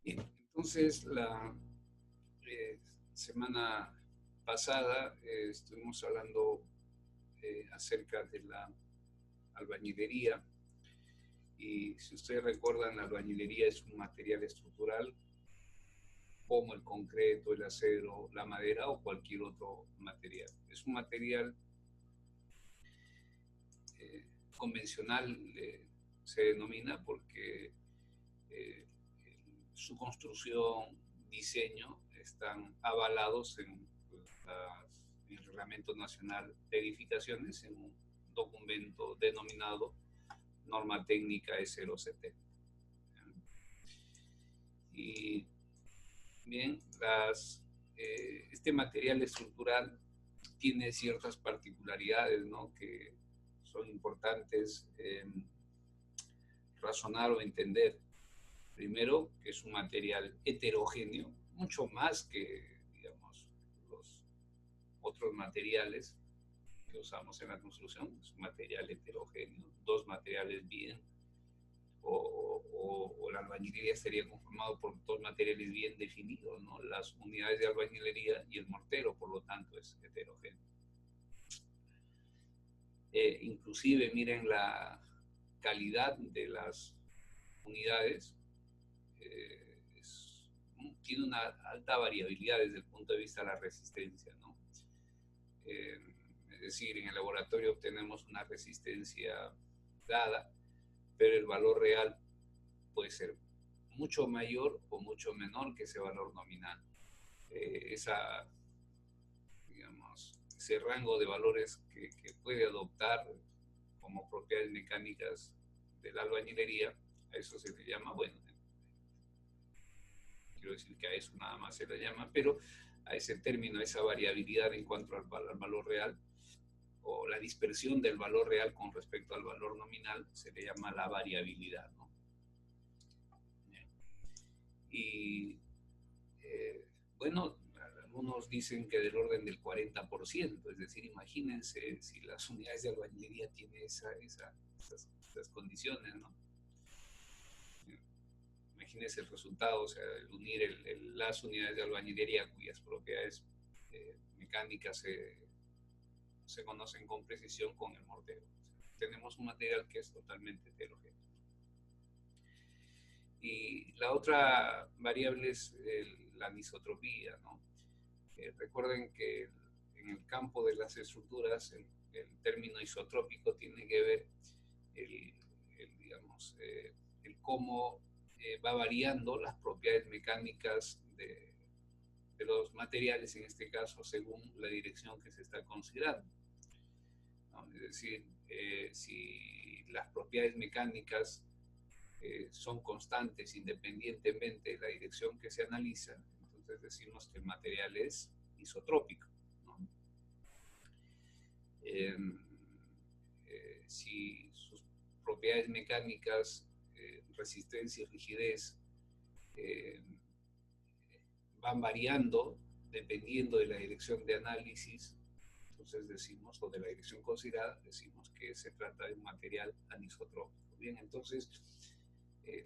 Bien, entonces la semana pasada estuvimos hablando acerca de la albañilería y si ustedes recuerdan, la albañilería es un material estructural como el concreto, el acero, la madera o cualquier otro material. Es un material eh, convencional, se denomina porque eh, su construcción, diseño, están avalados en el Reglamento Nacional de Edificaciones, en un documento denominado Norma Técnica E070. Y bien, este material estructural tiene ciertas particularidades, ¿no?, que son importantes razonar o entender. Primero, que es un material heterogéneo, mucho más que, digamos, los otros materiales que usamos en la construcción. Es un material heterogéneo, dos materiales bien, o la albañilería estaría conformado por dos materiales bien definidos, ¿no? Las unidades de albañilería y el mortero, por lo tanto, es heterogéneo. Inclusive, miren la calidad de las unidades. Tiene una alta variabilidad desde el punto de vista de la resistencia, ¿no? Eh, es decir, en el laboratorio obtenemos una resistencia dada, pero el valor real puede ser mucho mayor o mucho menor que ese valor nominal. Digamos, ese rango de valores que puede adoptar como propiedades mecánicas de la albañilería, a eso se le llama, bueno, quiero decir que a eso nada más se le llama, pero a ese término, a esa variabilidad en cuanto al valor real, o la dispersión del valor real con respecto al valor nominal, se le llama la variabilidad, ¿no? Y bueno, algunos dicen que del orden del 40%, es decir, imagínense si las unidades de albañilería tienen esas condiciones, ¿no? Imagínense el resultado, o sea, el unir las unidades de albañilería cuyas propiedades mecánicas se conocen con precisión con el mortero. O sea, tenemos un material que es totalmente heterogéneo. Y la otra variable es la anisotropía, ¿no? Recuerden que en el campo de las estructuras el término isotrópico tiene que ver digamos, el cómo va variando las propiedades mecánicas de los materiales, en este caso, según la dirección que se está considerando, ¿no? Es decir, si las propiedades mecánicas son constantes independientemente de la dirección que se analiza, entonces decimos que el material es isotrópico, ¿no? Eh, si sus propiedades mecánicas, resistencia y rigidez, eh, van variando dependiendo de la dirección de análisis, entonces decimos, o de la dirección considerada, decimos que se trata de un material anisotrópico. Bien, entonces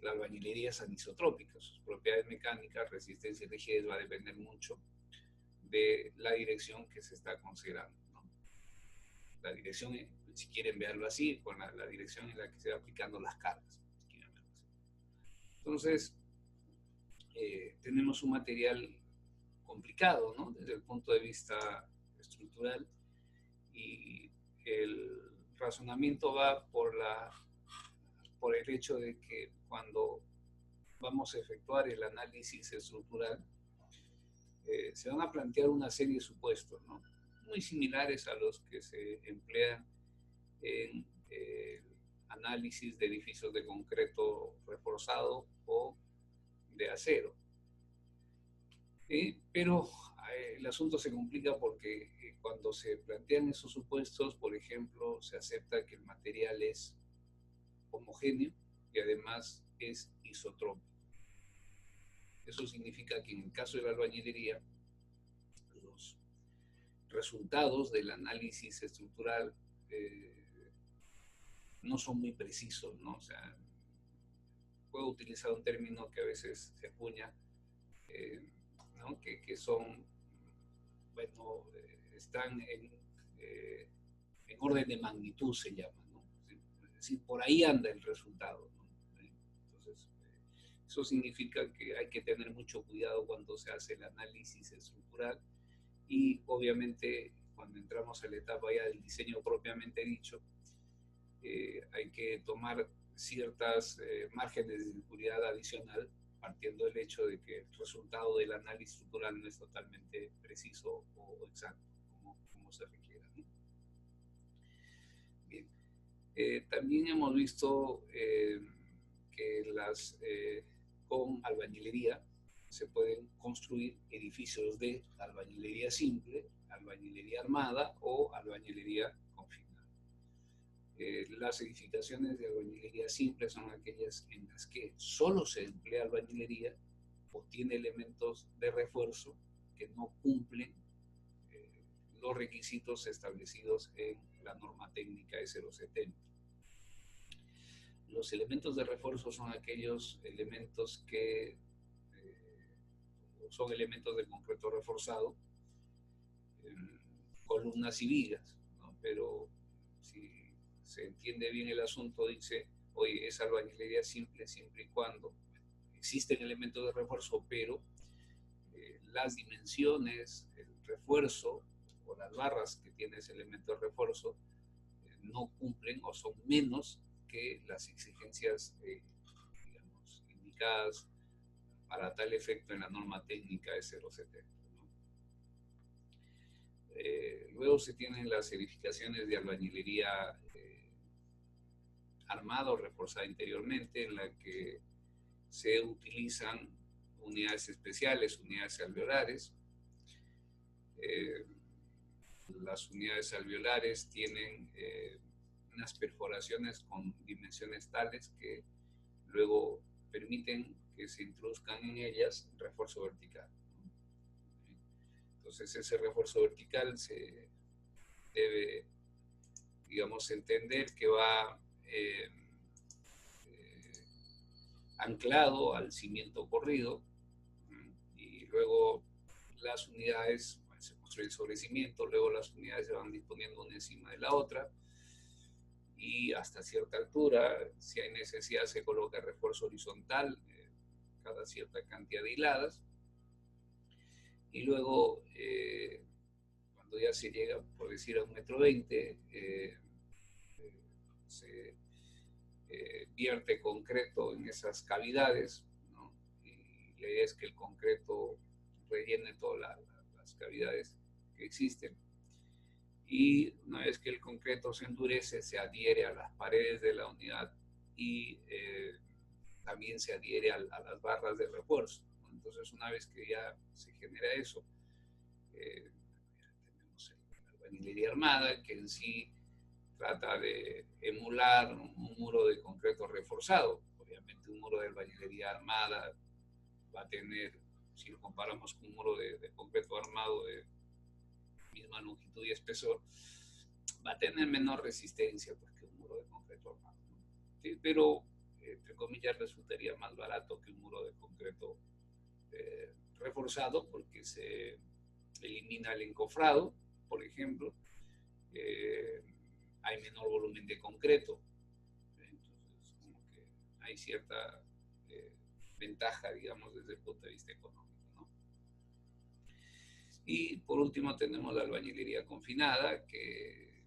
la albañilería es anisotrópica, sus propiedades mecánicas, resistencia y rigidez va a depender mucho de la dirección que se está considerando, ¿no? La dirección, si quieren verlo así, con la dirección en la que se va aplicando las cargas. Si quieren verlo así. Entonces, tenemos un material complicado, ¿no?, desde el punto de vista estructural, y el razonamiento va por el hecho de que cuando vamos a efectuar el análisis estructural, se van a plantear una serie de supuestos, ¿no?, muy similares a los que se emplean en análisis de edificios de concreto reforzado o de acero. Pero el asunto se complica porque cuando se plantean esos supuestos, por ejemplo, se acepta que el material es homogéneo y además es isotrópico. Eso significa que en el caso de la albañilería, los resultados del análisis estructural no son muy precisos, ¿no? O sea, puedo utilizar un término que a veces se acuña, ¿no? que son, bueno, están en orden de magnitud, se llama, ¿no? Es decir, por ahí anda el resultado, ¿no? Entonces, eso significa que hay que tener mucho cuidado cuando se hace el análisis estructural y obviamente cuando entramos a la etapa ya del diseño propiamente dicho, hay que tomar ciertas márgenes de seguridad adicional, partiendo del hecho de que el resultado del análisis estructural no es totalmente preciso o exacto, como se requiera, ¿no? Bien. También hemos visto que con albañilería se pueden construir edificios de albañilería simple, albañilería armada o albañilería confinada. Las edificaciones de albañilería simple son aquellas en las que solo se emplea albañilería o tiene elementos de refuerzo que no cumplen los requisitos establecidos en la norma técnica E070. Los elementos de refuerzo son aquellos elementos que son elementos de concreto reforzado, columnas y vigas, ¿no? Pero si se entiende bien el asunto, dice, oye, es albañilería simple siempre y cuando existen elementos de refuerzo, pero las dimensiones, el refuerzo o las barras que tiene ese elemento de refuerzo no cumplen o son menos que las exigencias, digamos, indicadas para tal efecto en la norma técnica de 070. ¿No? Luego se tienen las edificaciones de albañilería armada o reforzada interiormente, en la que se utilizan unidades especiales, unidades alveolares. Las unidades alveolares tienen unas perforaciones con dimensiones tales que luego permiten que se introduzcan en ellas refuerzo vertical. Entonces ese refuerzo vertical se debe, digamos, entender que va anclado al cimiento corrido y luego las unidades se construyen sobre cimiento, luego las unidades se van disponiendo una encima de la otra y hasta cierta altura, si hay necesidad, se coloca refuerzo horizontal cada cierta cantidad de hiladas y luego cuando ya se llega, por decir, a 1,20 m, se vierte concreto en esas cavidades, ¿no? Y la idea es que el concreto rellene todas las cavidades que existen. Y una vez que el concreto se endurece, se adhiere a las paredes de la unidad y también se adhiere a las barras de refuerzo, ¿no? Entonces, una vez que ya se genera eso, tenemos la albañilería armada, que en sí trata de emular un muro de concreto reforzado. Obviamente un muro de albañilería armada va a tener, si lo comparamos con un muro de concreto armado de misma longitud y espesor, va a tener menor resistencia pues, que un muro de concreto armado, ¿no? Sí, pero, entre comillas, resultaría más barato que un muro de concreto reforzado porque se elimina el encofrado, por ejemplo, hay menor volumen de concreto, entonces como que hay cierta ventaja, digamos, desde el punto de vista económico, ¿no? Y por último tenemos la albañilería confinada, que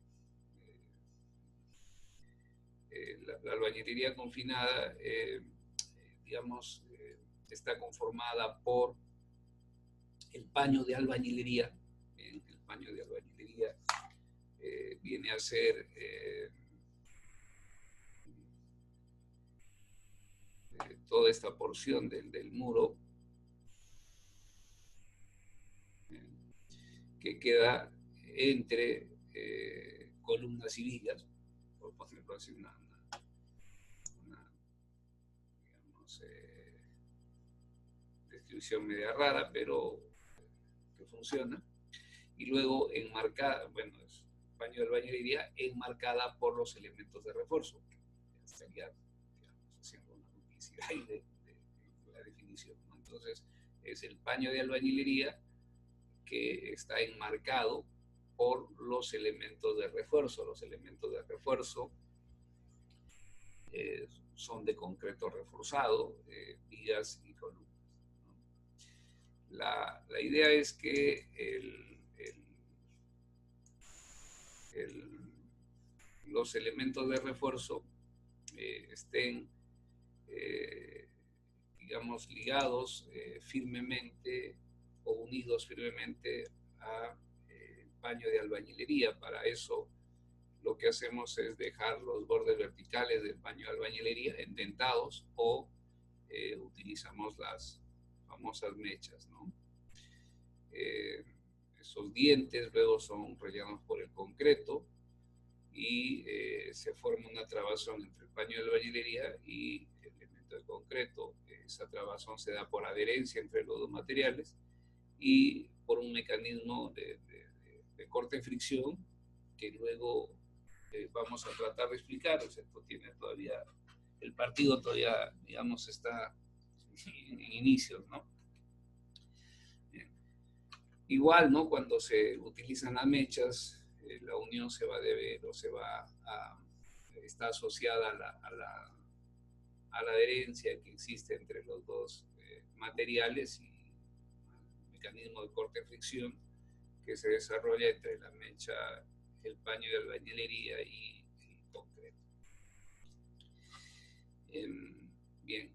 la albañilería confinada, digamos, está conformada por el paño de albañilería. El paño de albañilería viene a ser toda esta porción del muro que queda entre columnas y vigas, por ponerlo así, una digamos, descripción media rara, pero que funciona. Y luego enmarcada, bueno, es paño de albañilería enmarcada por los elementos de refuerzo. Estaría, digamos, haciendo una duplicidad. hay de la definición, ¿no? Entonces, es el paño de albañilería que está enmarcado por los elementos de refuerzo. Los elementos de refuerzo son de concreto reforzado, vigas y columnas, ¿no? La idea es que los elementos de refuerzo estén, digamos, ligados firmemente o unidos firmemente a paño de albañilería. Para eso lo que hacemos es dejar los bordes verticales del paño de albañilería endentados o utilizamos las famosas mechas, ¿no? Esos dientes luego son rellenados por el concreto y se forma una trabazón entre el paño de albañilería y el elemento de concreto. Esa trabazón se da por adherencia entre los dos materiales y por un mecanismo de corte-fricción que luego vamos a tratar de explicar. O sea, esto tiene todavía, el partido todavía, digamos, está en inicios, ¿no? Bien. Igual, ¿no? Cuando se utilizan las mechas, la unión se va a deber o está asociada a la adherencia que existe entre los dos materiales y el mecanismo de corte-fricción que se desarrolla entre la mecha, el paño de albañilería y el concreto. Bien,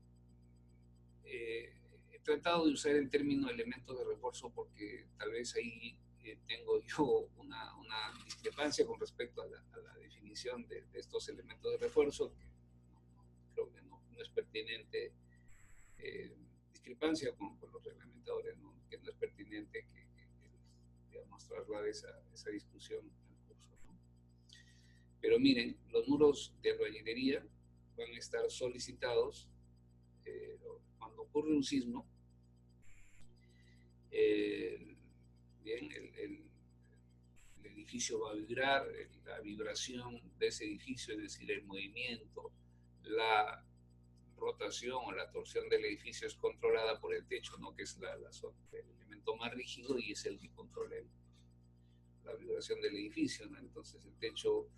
he tratado de usar el término elementos de refuerzo porque tal vez ahí tengo yo una discrepancia con respecto a la definición de estos elementos de refuerzo, que creo que no es pertinente, discrepancia con los reglamentadores, ¿no? Que no es pertinente que digamos, trasladar esa discusión al curso, ¿no? Pero miren, los muros de albañilería van a estar solicitados cuando ocurre un sismo. Bien, el edificio va a vibrar, la vibración de ese edificio, es decir, el movimiento, la rotación o la torsión del edificio es controlada por el techo, ¿no? Que es el elemento más rígido y es el que controla la vibración del edificio, ¿no? Entonces el techo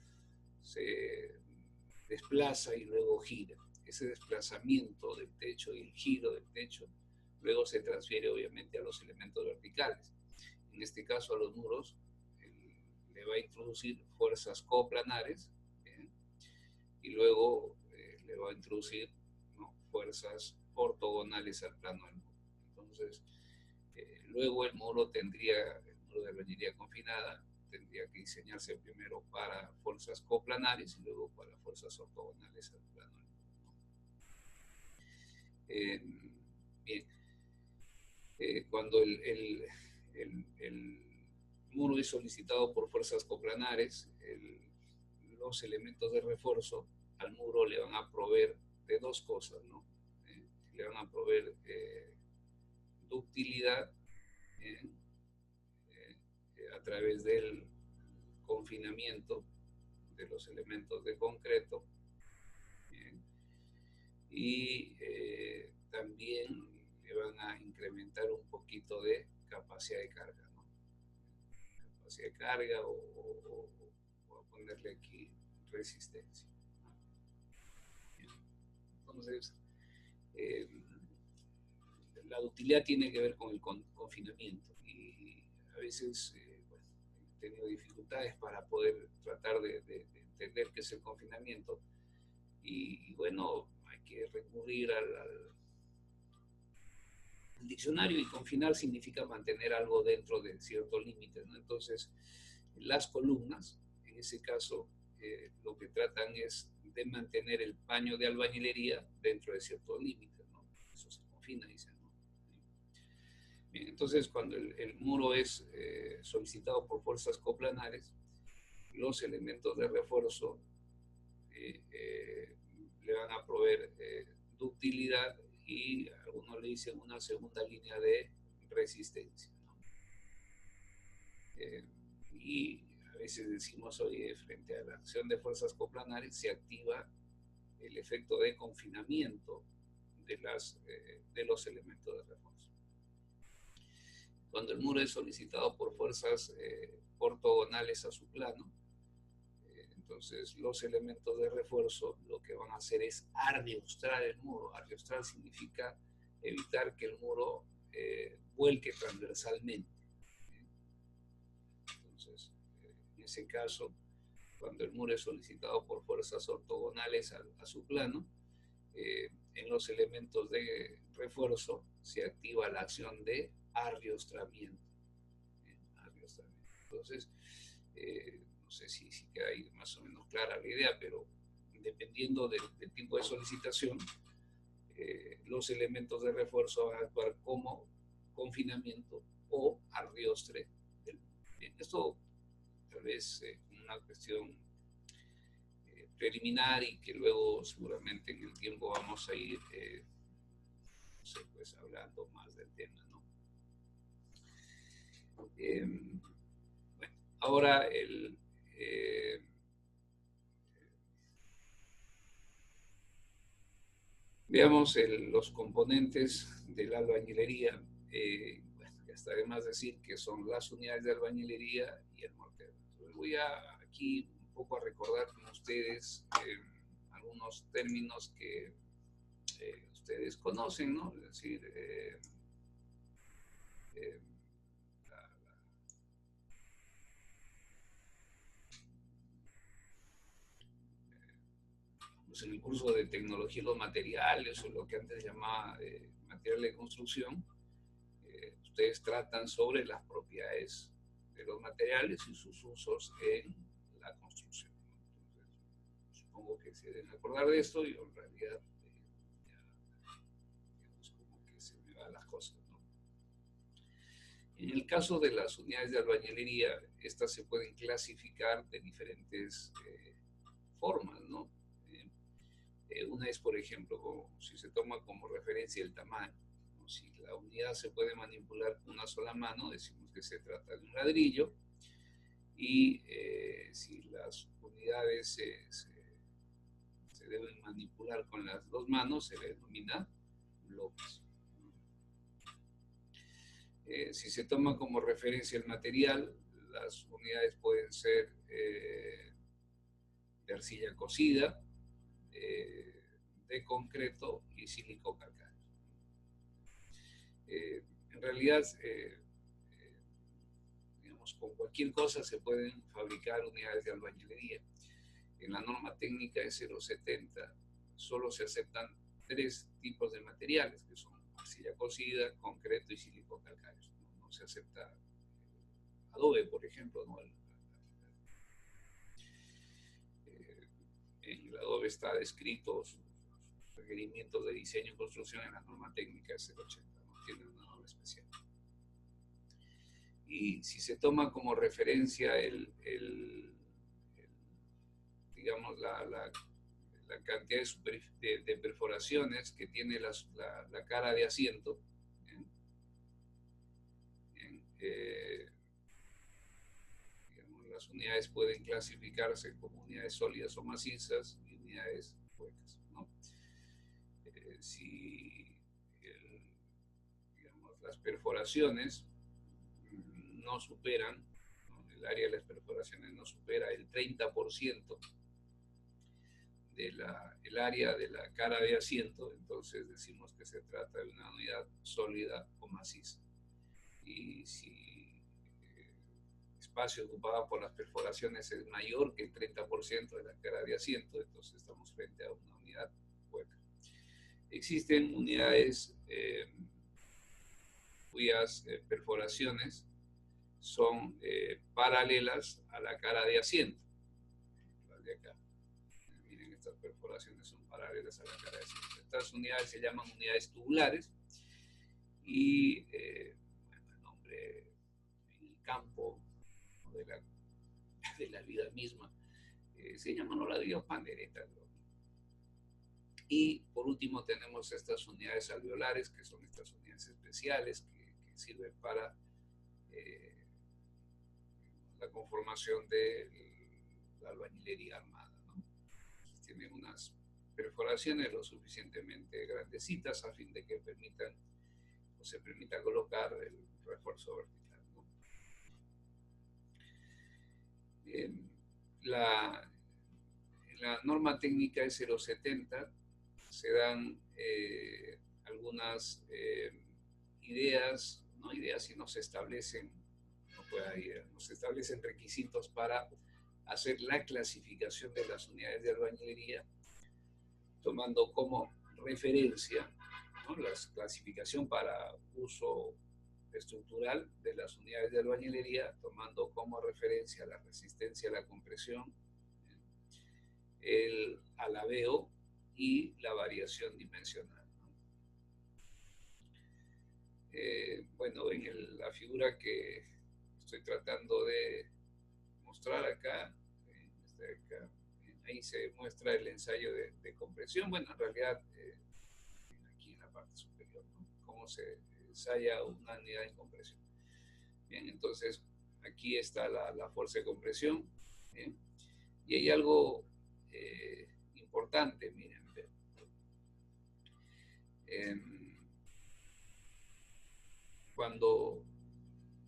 se desplaza y luego gira. Ese desplazamiento del techo y el giro del techo luego se transfiere obviamente a los elementos verticales. En este caso a los muros le va a introducir fuerzas coplanares, ¿eh? Y luego le va a introducir, ¿no?, fuerzas ortogonales al plano del muro. Entonces, luego el muro de albañilería confinada tendría que diseñarse primero para fuerzas coplanares y luego para fuerzas ortogonales al plano del muro. Bien, cuando el muro es solicitado por fuerzas coplanares, los elementos de refuerzo al muro le van a proveer de dos cosas, ¿no? Le van a proveer ductilidad a través del confinamiento de los elementos de concreto, y también le van a incrementar un poquito de capacidad de carga, ¿no? Capacidad de carga o a ponerle aquí resistencia. Entonces, la ductilidad tiene que ver con el confinamiento y a veces bueno, he tenido dificultades para poder tratar de entender qué es el confinamiento y bueno, hay que recurrir al diccionario, y confinar significa mantener algo dentro de ciertos límites, ¿no? Entonces, las columnas, en ese caso, lo que tratan es de mantener el paño de albañilería dentro de ciertos límites, ¿no? Eso se confina, dicen, ¿no? Bien, entonces, cuando el muro es solicitado por fuerzas coplanares, los elementos de refuerzo le van a proveer ductilidad y algunos le dicen una segunda línea de resistencia, ¿no? Y a veces decimos, oye, frente a la acción de fuerzas coplanares se activa el efecto de confinamiento de los elementos de refuerzo. Cuando el muro es solicitado por fuerzas ortogonales a su plano, entonces los elementos de refuerzo lo que van a hacer es arriostrar el muro. Arriostrar significa evitar que el muro vuelque transversalmente. Entonces, en ese caso, cuando el muro es solicitado por fuerzas ortogonales a su plano, en los elementos de refuerzo se activa la acción de arriostramiento. Entonces, no sé si queda ahí más o menos clara la idea, pero dependiendo del tipo de solicitación, los elementos de refuerzo van a actuar como confinamiento o arriostre. Esto tal vez una cuestión preliminar y que luego seguramente en el tiempo vamos a ir no sé, pues, hablando más del tema, ¿no? Bueno, ahora veamos los componentes de la albañilería. Bueno, ya está de más decir que son las unidades de albañilería y el mortero. Entonces voy aquí un poco a recordar con ustedes algunos términos que ustedes conocen, ¿no? Es decir, pues en el curso de tecnología de los materiales o lo que antes llamaba material de construcción, ustedes tratan sobre las propiedades de los materiales y sus usos en la construcción. Entonces, supongo que se deben acordar de esto y en realidad ya, digamos, como que se me van las cosas, ¿no? En el caso de las unidades de albañilería, estas se pueden clasificar de diferentes formas, ¿no? Una es, por ejemplo, si se toma como referencia el tamaño. Si la unidad se puede manipular con una sola mano, decimos que se trata de un ladrillo. Y si las unidades se deben manipular con las dos manos, se le denomina bloques. Si se toma como referencia el material, las unidades pueden ser de arcilla cocida, de concreto y sílico calcáreo. En realidad, digamos, con cualquier cosa se pueden fabricar unidades de albañilería. En la norma técnica de 070 solo se aceptan 3 tipos de materiales, que son arcilla cocida, concreto y sílico calcáreo. No se acepta adobe, por ejemplo, ¿no? En el adobe está descrito sus requerimientos de diseño y construcción en la norma técnica de 080, no tiene una norma especial. Y si se toma como referencia digamos, la cantidad de perforaciones que tiene la cara de asiento, digamos, las unidades pueden clasificarse como unidades sólidas o macizas y unidades huecas, ¿no? Si digamos, las perforaciones no superan, ¿no? El área de las perforaciones no supera el 30% del área de la cara de asiento, entonces decimos que se trata de una unidad sólida o maciza. Y si el espacio ocupado por las perforaciones es mayor que el 30% de la cara de asiento, entonces estamos frente a una unidad hueca. Existen unidades cuyas perforaciones son paralelas a la cara de asiento. Las de acá. Miren, estas perforaciones son paralelas a la cara de asiento. Estas unidades se llaman unidades tubulares y bueno, el nombre en el campo de la vida misma se llaman los ladrillos panderetas, ¿no? Y por último tenemos estas unidades alveolares, que son estas unidades especiales que sirven para la conformación de la albañilería armada, ¿no? Entonces, tienen unas perforaciones lo suficientemente grandecitas a fin de que permitan o se permita colocar el refuerzo vertical, ¿no? La norma técnica es 070, se dan algunas ideas, no ideas, sino se establecen, no se establecen requisitos para hacer la clasificación de las unidades de albañilería, tomando como referencia, ¿no?, la clasificación para uso estructural de las unidades de albañilería, tomando como referencia la resistencia a la compresión, el alabeo y la variación dimensional. Bueno, en la figura que estoy tratando de mostrar acá, ahí se muestra el ensayo de compresión. Bueno, en realidad, aquí en la parte superior, ¿no?, cómo se ensaya una unidad de compresión. Bien, entonces aquí está la fuerza de compresión. Bien, y hay algo importante, miren. Cuando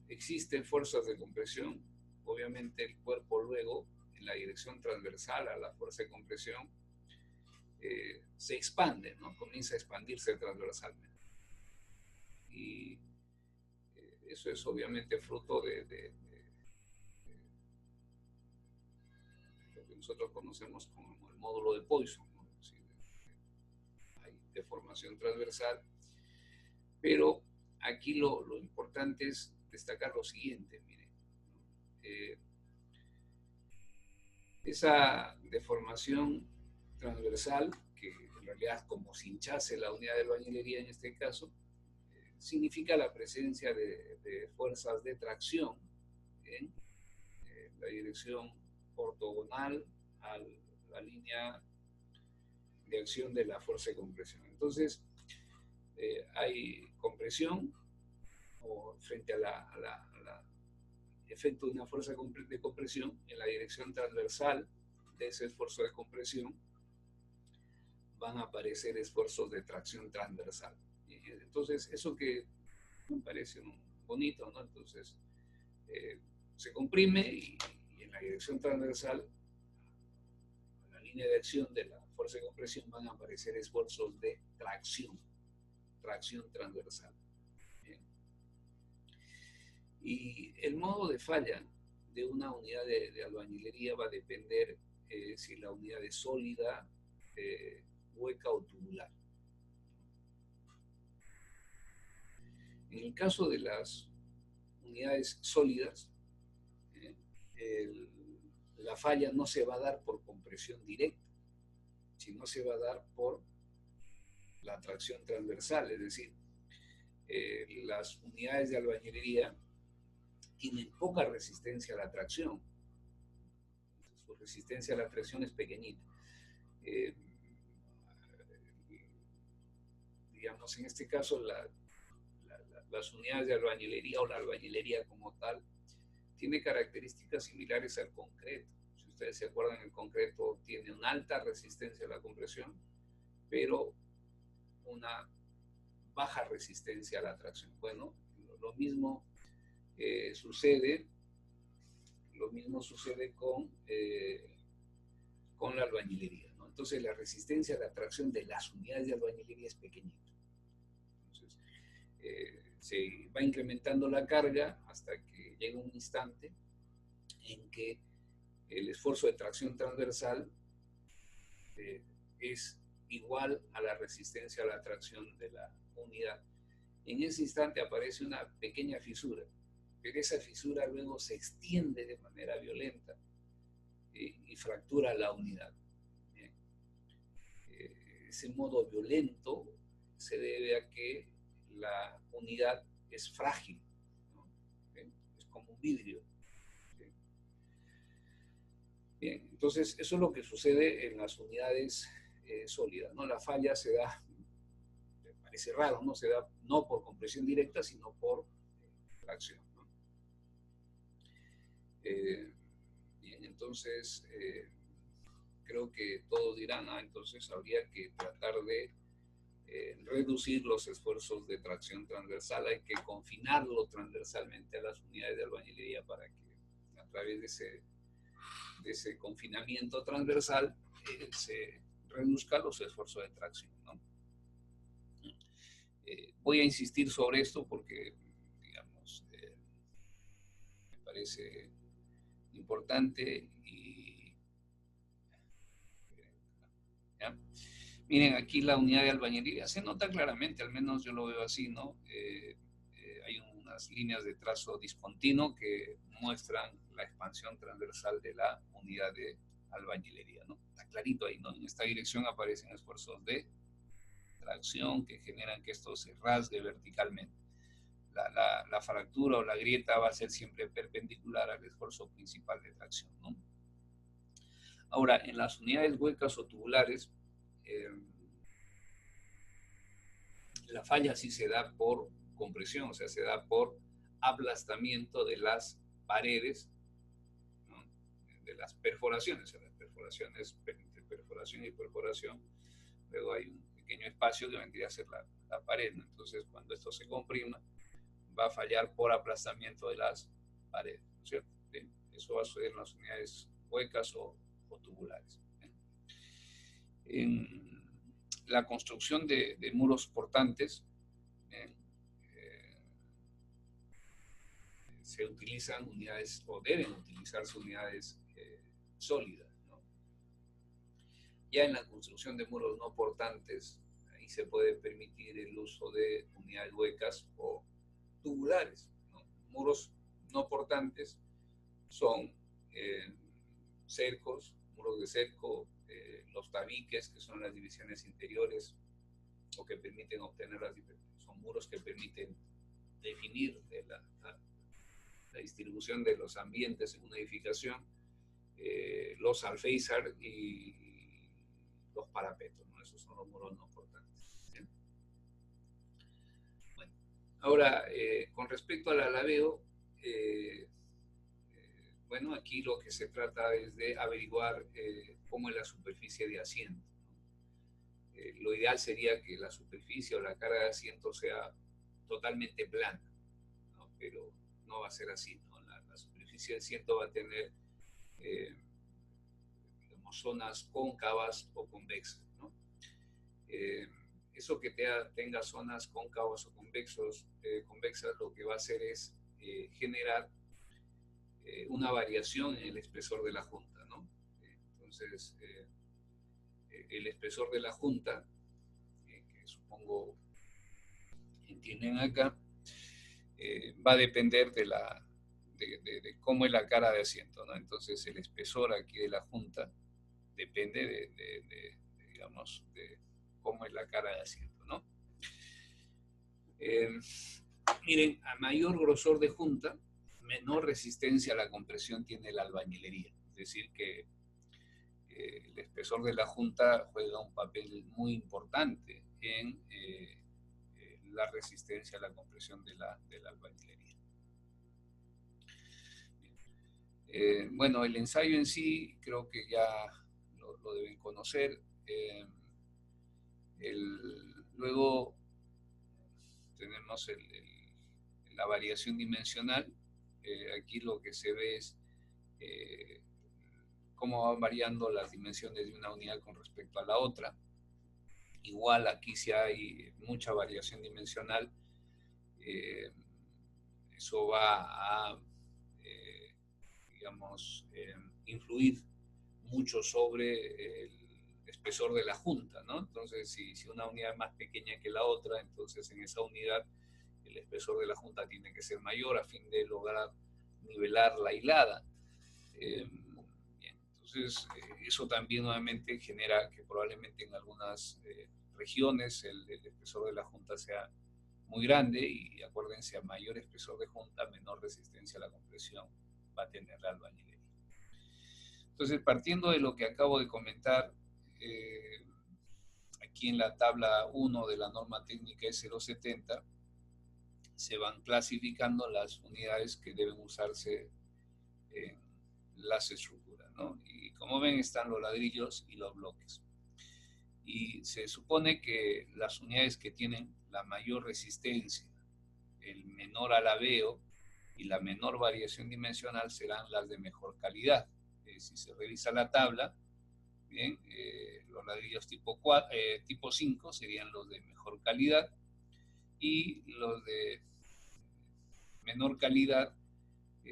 existen fuerzas de compresión, obviamente el cuerpo luego, en la dirección transversal a la fuerza de compresión, se expande, ¿no?, comienza a expandirse transversalmente. Y eso es obviamente fruto de lo que nosotros conocemos como el módulo de Poisson, ¿no? Es decir, hay deformación transversal, pero aquí lo importante es destacar lo siguiente, miren, ¿no? Esa deformación transversal, que en realidad es como si hinchase la unidad de albañilería en este caso, significa la presencia de fuerzas de tracción en la dirección ortogonal a la línea de acción de la fuerza de compresión. Entonces, hay compresión o frente a la efecto de una fuerza de compresión en la dirección transversal de ese esfuerzo de compresión van a aparecer esfuerzos de tracción transversal. Entonces, eso que me parece bonito, ¿no? Entonces, se comprime y en la dirección transversal, en la línea de acción de la fuerza de compresión, van a aparecer esfuerzos de tracción transversal. Bien. Y el modo de falla de una unidad de albañilería va a depender si la unidad es sólida, hueca o tubular. En el caso de las unidades sólidas, la falla no se va a dar por compresión directa, sino se va a dar por la tracción transversal, es decir, las unidades de albañilería tienen poca resistencia a la tracción. Su resistencia a la tracción es pequeñita. Digamos, en este caso, las unidades de albañilería o la albañilería como tal tiene características similares al concreto. Si ustedes se acuerdan, el concreto tiene una alta resistencia a la compresión, pero una baja resistencia a la tracción. Bueno, lo mismo sucede con la albañilería, ¿no? Entonces, la resistencia a la tracción de las unidades de albañilería es pequeñita. Entonces, se va incrementando la carga hasta que llega un instante en que el esfuerzo de tracción transversal es igual a la resistencia a la tracción de la unidad. En ese instante aparece una pequeña fisura, pero esa fisura luego se extiende de manera violenta y fractura la unidad. Ese modo violento se debe a que la unidad es frágil, ¿no? Es como un vidrio. Bien, entonces eso es lo que sucede en las unidades sólidas, ¿no? La falla se da, me parece raro, ¿no? Se da no por compresión directa, sino por tracción, ¿no? Bien, entonces creo que todos dirán, entonces habría que tratar de reducir los esfuerzos de tracción transversal, hay que confinarlo transversalmente a las unidades de albañilería para que a través de ese confinamiento transversal se reduzcan los esfuerzos de tracción, ¿no? Voy a insistir sobre esto porque, digamos, me parece importante y ¿ya? Miren, aquí la unidad de albañilería se nota claramente, al menos yo lo veo así, ¿no? Hay unas líneas de trazo discontinuo que muestran la expansión transversal de la unidad de albañilería, ¿no? Está clarito ahí, ¿no? En esta dirección aparecen esfuerzos de tracción que generan que esto se rasgue verticalmente. La fractura o la grieta va a ser siempre perpendicular al esfuerzo principal de tracción, ¿no? Ahora, en las unidades huecas o tubulares, la falla sí se da por compresión, o sea, se da por aplastamiento de las paredes, ¿no? De las perforaciones, o sea, las perforaciones, entre perforación y perforación, luego hay un pequeño espacio que vendría a ser la pared, ¿no? Entonces, cuando esto se comprima, va a fallar por aplastamiento de las paredes, ¿no es cierto? Bien, eso va a suceder en las unidades huecas o tubulares. En la construcción de muros portantes, se utilizan unidades o deben utilizarse unidades sólidas, ¿no? Ya en la construcción de muros no portantes, ahí se puede permitir el uso de unidades huecas o tubulares, ¿no? Muros no portantes son cercos, muros de cerco, los tabiques, que son las divisiones interiores o que permiten obtener son muros que permiten definir la distribución de los ambientes en una edificación, los alféizar y los parapetos, ¿no? Esos son los muros no portantes. ¿Bien? Bueno, ahora, con respecto al alabeo, bueno, aquí lo que se trata es de averiguar cómo es la superficie de asiento. Lo ideal sería que la superficie o la carga de asiento sea totalmente plana, ¿no? Pero no va a ser así, ¿no? La superficie de asiento va a tener digamos, zonas cóncavas o convexas, ¿no? Eso que tenga zonas cóncavas o convexas, lo que va a hacer es generar una variación en el espesor de la junta, ¿no? Entonces, el espesor de la junta, que supongo entienden acá, va a depender de cómo es la cara de asiento, ¿no? Entonces, el espesor aquí de la junta depende digamos, de cómo es la cara de asiento, ¿no? Miren, a mayor grosor de junta, menor resistencia a la compresión tiene la albañilería. Es decir, que el espesor de la junta juega un papel muy importante en la resistencia a la compresión de la albañilería. Bueno, el ensayo en sí creo que ya lo deben conocer. Luego tenemos la variación dimensional. Aquí lo que se ve es cómo van variando las dimensiones de una unidad con respecto a la otra. Igual aquí si hay mucha variación dimensional, eso va a, digamos, influir mucho sobre el espesor de la junta, ¿no? Entonces, si una unidad es más pequeña que la otra, entonces en esa unidad el espesor de la junta tiene que ser mayor a fin de lograr nivelar la hilada. Entonces, eso también nuevamente genera que probablemente en algunas regiones el espesor de la junta sea muy grande y acuérdense, a mayor espesor de junta, menor resistencia a la compresión va a tener la albañilería. Entonces, partiendo de lo que acabo de comentar, aquí en la tabla 1 de la norma técnica S270, se van clasificando las unidades que deben usarse en las estructuras, ¿no? Y como ven están los ladrillos y los bloques. Y se supone que las unidades que tienen la mayor resistencia, el menor alabeo y la menor variación dimensional serán las de mejor calidad. Si se revisa la tabla, bien, los ladrillos tipo 5 serían los de mejor calidad y los de menor calidad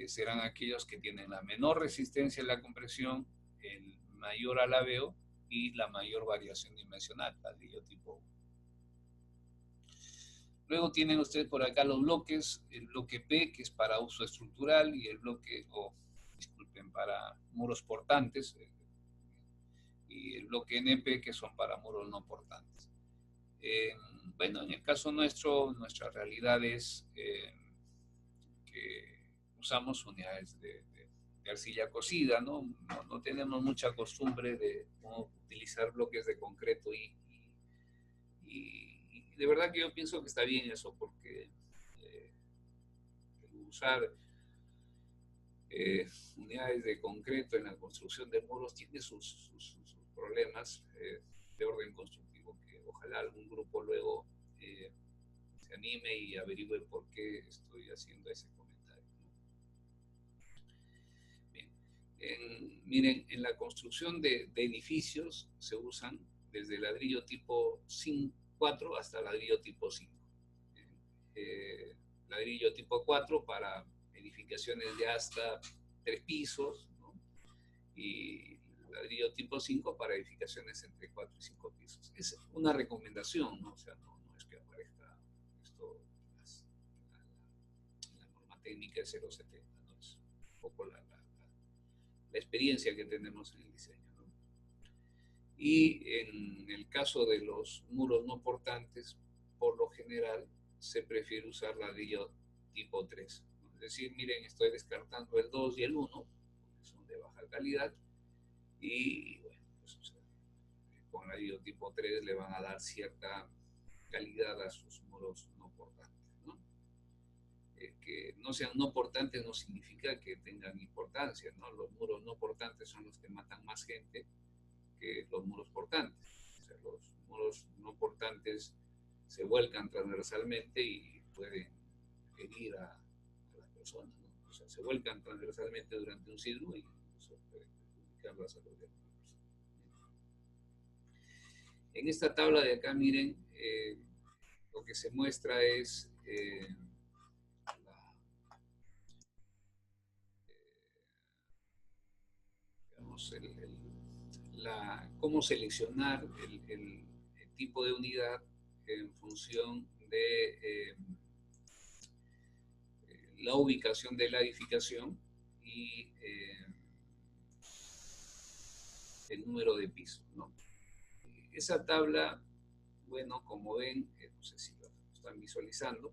serán aquellos que tienen la menor resistencia a la compresión, el mayor alabeo y la mayor variación dimensional, ladrillo tipo 1. Luego tienen ustedes por acá los bloques, el bloque P, que es para uso estructural, y el bloque, disculpen, para muros portantes, y el bloque NP, que son para muros no portantes. Bueno, en el caso nuestro, nuestra realidad es que usamos unidades de arcilla cocida, ¿no? No tenemos mucha costumbre de utilizar bloques de concreto y de verdad que yo pienso que está bien eso, porque usar unidades de concreto en la construcción de muros tiene sus problemas de orden constructivo, que ojalá algún grupo luego se anime y averigüe por qué estoy haciendo ese comentario. Bien. Miren, en la construcción de edificios se usan desde ladrillo tipo 4 hasta ladrillo tipo 5. Ladrillo tipo 4 para edificaciones de hasta 3 pisos, ¿no? Y ladrillo tipo 5 para edificaciones entre 4 y 5 pisos. Es una recomendación, ¿no? O sea, no es que aparezca esto la norma técnica de 070, ¿no? Es un poco la experiencia que tenemos en el diseño, ¿no? Y en el caso de los muros no portantes, por lo general se prefiere usar ladrillo tipo 3. Es decir, miren, estoy descartando el 2 y el 1, porque son de baja calidad, y bueno, pues, o sea, con ladrillo tipo 3 le van a dar cierta calidad a sus muros no portantes, ¿no? Que no sean no portantes no significa que tengan importancia, ¿no? Los muros no portantes son los que matan más gente que los muros portantes. O sea, los muros no portantes se vuelcan transversalmente y pueden herir a las personas, ¿no? O sea, se vuelcan transversalmente durante un sismo y eso puede perjudicar la salud de una persona. En esta tabla de acá, miren, lo que se muestra es cómo seleccionar el tipo de unidad en función de la ubicación de la edificación y el número de pisos, ¿no? Esa tabla, bueno, como ven, no sé si lo están visualizando,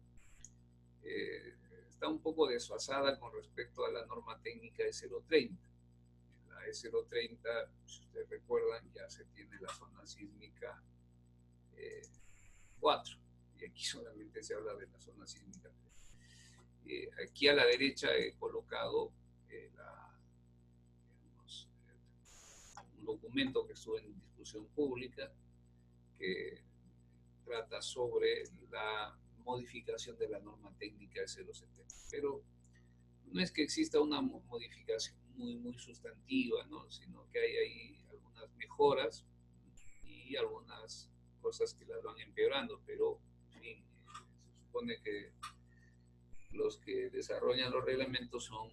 está un poco desfasada con respecto a la norma técnica de 030. La E030, si ustedes recuerdan, ya se tiene la zona sísmica 4, y aquí solamente se habla de la zona sísmica 3. Aquí a la derecha he colocado un documento que estuvo en discusión pública que trata sobre la modificación de la norma técnica de 070. Pero no es que exista una modificación muy sustantiva, ¿no? Sino que hay ahí algunas mejoras y algunas cosas que las van empeorando, pero en fin, se supone que los que desarrollan los reglamentos son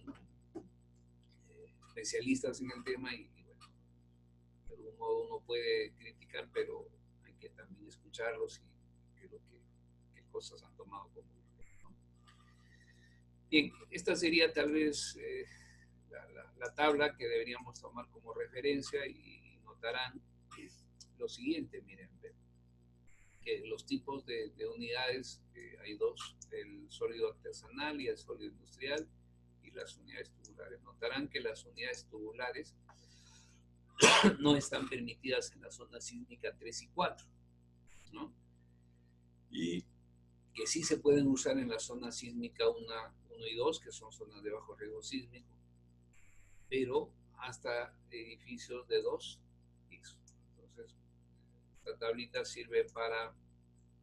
especialistas en el tema y bueno, de algún modo uno puede criticar, pero hay que también escucharlos y qué cosas han tomado como ejemplo, ¿no? Bien, esta sería tal vez la tabla que deberíamos tomar como referencia y notarán lo siguiente, miren, que los tipos de unidades, hay dos, el sólido artesanal y el sólido industrial, y las unidades tubulares. Notarán que las unidades tubulares no están permitidas en la zona sísmica 3 y 4, ¿no? Y que sí se pueden usar en la zona sísmica 1 y 2, que son zonas de bajo riesgo sísmico, pero hasta edificios de 2 pisos. Entonces, esta tablita sirve para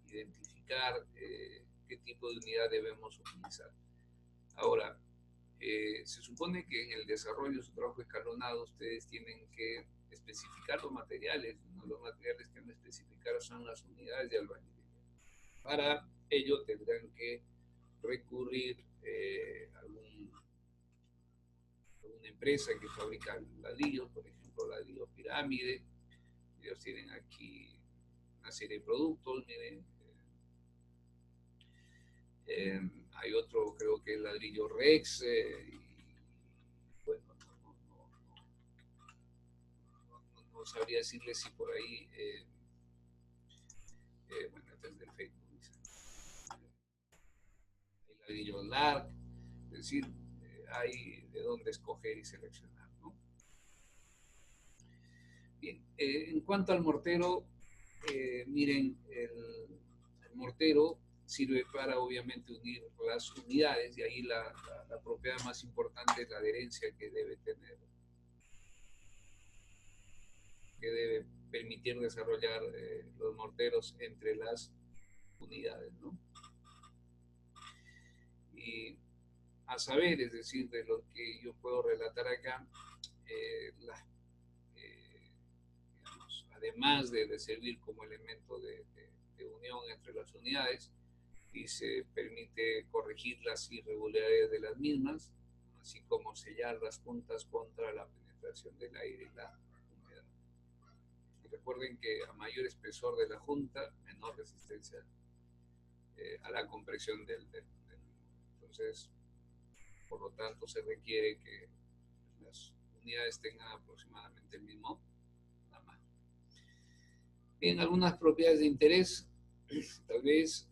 identificar qué tipo de unidad debemos utilizar. Ahora, se supone que en el desarrollo de su trabajo escalonado ustedes tienen que especificar los materiales. Uno de los materiales que van a especificar son las unidades de albañilería. Para ello tendrán que recurrir a alguna empresa que fabrica ladrillos, por ejemplo, ladrillos pirámide. Ellos tienen aquí una serie de productos, miren. Hay otro, creo que el ladrillo Rex, y bueno, no sabría decirles si por ahí, bueno, este es del Facebook, dice. Hay ladrillo LARC, es decir, hay de dónde escoger y seleccionar, ¿no? Bien, en cuanto al mortero, miren, el mortero sirve para obviamente unir las unidades, y ahí la propiedad más importante es la adherencia que debe tener, que debe permitir desarrollar los morteros entre las unidades, ¿no? Y a saber, es decir, de lo que yo puedo relatar acá, digamos, además de servir como elemento de unión entre las unidades, y se permite corregir las irregularidades de las mismas, así como sellar las juntas contra la penetración del aire y la humedad. Y recuerden que a mayor espesor de la junta, menor resistencia a la compresión del. Entonces, por lo tanto, se requiere que las unidades tengan aproximadamente el mismo tamaño. Bien, algunas propiedades de interés, tal vez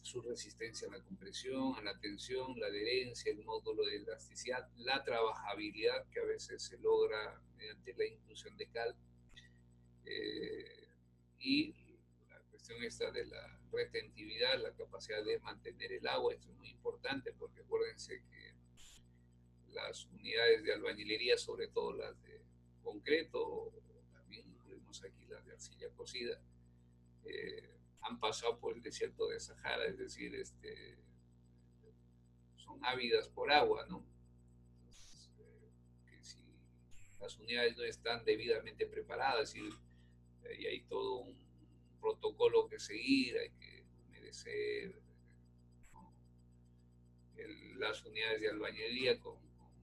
su resistencia a la compresión, a la tensión, la adherencia, el módulo de elasticidad, la trabajabilidad que a veces se logra mediante la inclusión de cal, y la cuestión esta de la retentividad, la capacidad de mantener el agua. Esto es muy importante porque acuérdense que las unidades de albañilería, sobre todo las de concreto, también incluimos aquí las de arcilla cocida, han pasado por el desierto de Sahara, es decir, son ávidas por agua, ¿no? Entonces, que si las unidades no están debidamente preparadas y hay todo un protocolo que seguir, hay que humedecer, ¿no? Las unidades de albañilería con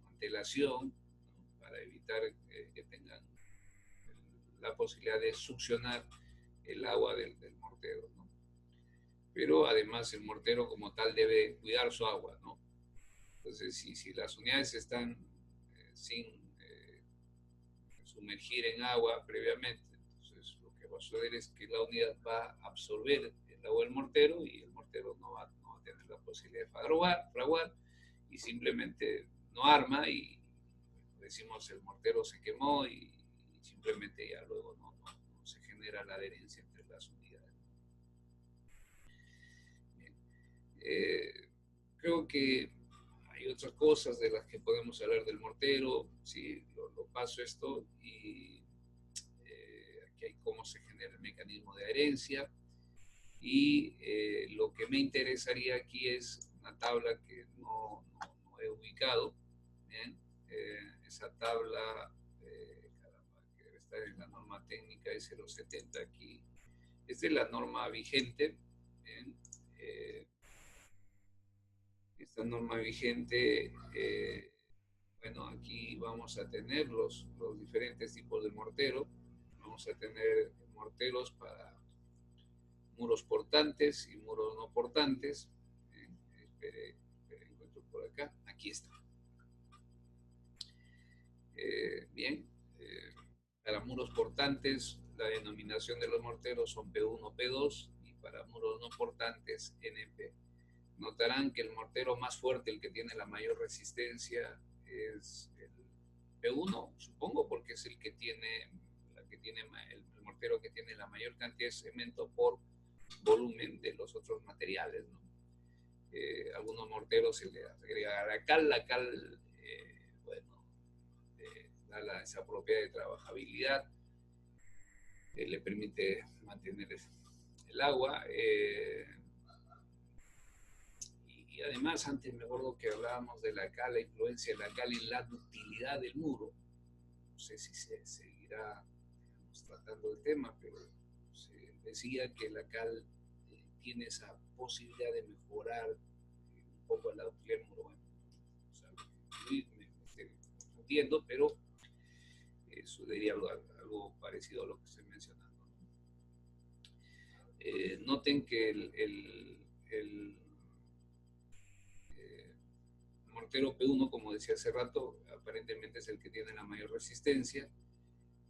antelación, ¿no? Para evitar que tengan la posibilidad de succionar el agua del mortero, ¿no? Pero además el mortero como tal debe cuidar su agua, ¿no? Entonces, si las unidades están sin sumergir en agua previamente, entonces lo que va a suceder es que la unidad va a absorber el agua del mortero y el mortero no va a tener la posibilidad de fraguar, y simplemente no arma, y decimos el mortero se quemó, y simplemente ya luego no se genera la adherencia entre las unidades. Creo que hay otras cosas de las que podemos hablar del mortero. Sí, lo paso esto, y aquí hay cómo se genera el mecanismo de adherencia, y lo que me interesaría aquí es una tabla que no he ubicado, ¿bien? Esa tabla, caramba, que debe estar en la norma técnica de 070 aquí. Esta es la norma vigente, ¿bien? Esta norma vigente, bueno, aquí vamos a tener los diferentes tipos de mortero. Vamos a tener morteros para muros portantes y muros no portantes. Espere, encuentro por acá. Aquí está. Bien, para muros portantes, la denominación de los morteros son P1, P2, y para muros no portantes, NP. Notarán que el mortero más fuerte, el que tiene la mayor resistencia, es el P1, supongo, porque es el mortero que tiene la mayor cantidad de cemento por volumen de los otros materiales, ¿no? Algunos morteros se le agregará cal, la cal, bueno, da esa propiedad de trabajabilidad, le permite mantener el agua. Y además, antes me acuerdo que hablábamos de la cal, la influencia de la cal en la ductilidad del muro. No sé si se seguirá, digamos, tratando el tema, pero se decía que la cal tiene esa posibilidad de mejorar un poco la ductilidad del muro. Bueno, o sea, me estoy confundiendo, pero eso diría algo parecido a lo que estoy mencionando. Noten que el mortero P1, como decía hace rato, aparentemente es el que tiene la mayor resistencia.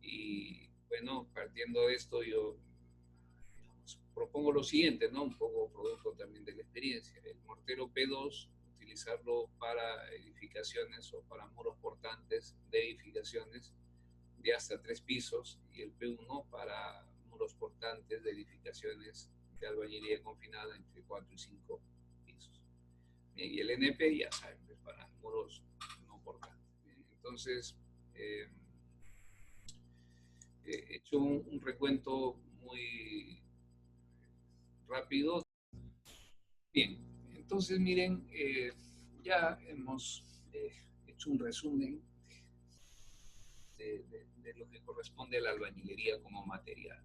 Y bueno, partiendo de esto, yo propongo lo siguiente, ¿no? Un poco producto también de la experiencia. El mortero P2, utilizarlo para edificaciones o para muros portantes de edificaciones de hasta 3 pisos, y el P1 para muros portantes de edificaciones de albañilería confinada entre 4 y 5 pisos. Bien, y el NP, ya saben, es para muros no portantes. Bien, entonces, he hecho un recuento muy rápido. Bien, entonces miren, ya hemos hecho un resumen de lo que corresponde a la albañilería como material.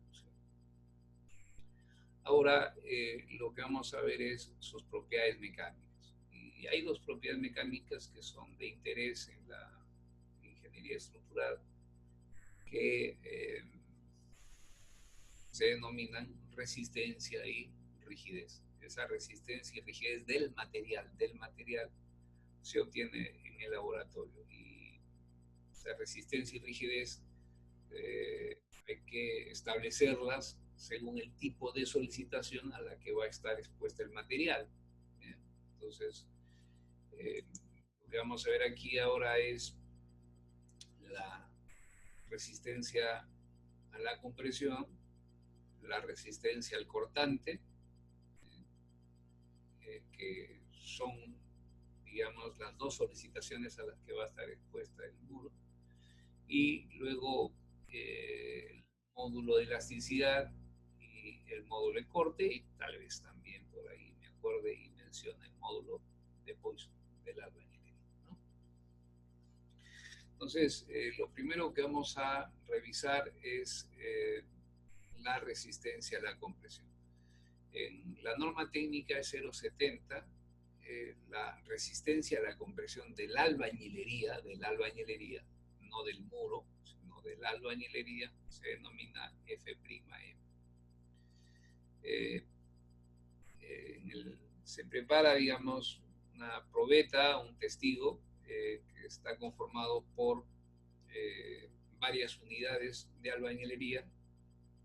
Ahora, lo que vamos a ver es sus propiedades mecánicas. Y hay dos propiedades mecánicas que son de interés en la ingeniería estructural, que se denominan resistencia y rigidez. Esa resistencia y rigidez del material se obtiene en el laboratorio. Y esa resistencia y rigidez hay que establecerlas según el tipo de solicitación a la que va a estar expuesta el material. Entonces, lo que vamos a ver aquí ahora es la resistencia a la compresión, la resistencia al cortante, que son, digamos, las dos solicitaciones a las que va a estar expuesta el muro, y luego el módulo de elasticidad y el módulo de corte, y tal vez también por ahí me acuerde y mencione el módulo de Poisson del albañilería, ¿no? Entonces, lo primero que vamos a revisar es la resistencia a la compresión. En la norma técnica es 0,70. La resistencia a la compresión de la albañilería, no del muro, sino de la albañilería, se denomina F'M. Se prepara, digamos, una probeta, un testigo, que está conformado por varias unidades de albañilería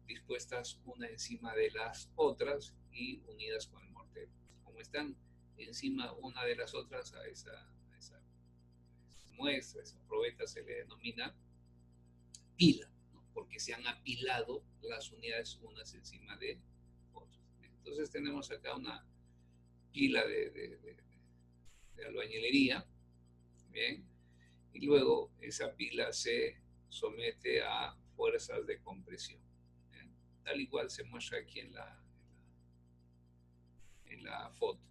dispuestas una encima de las otras y unidas con el mortero. Como están encima una de las otras, a esa muestra, esa probeta, se le denomina pila, ¿no? Porque se han apilado las unidades unas encima de otras. Entonces tenemos acá una pila de albañilería, ¿bien? Y luego esa pila se somete a fuerzas de compresión, ¿bien? Tal y cual se muestra aquí en la foto.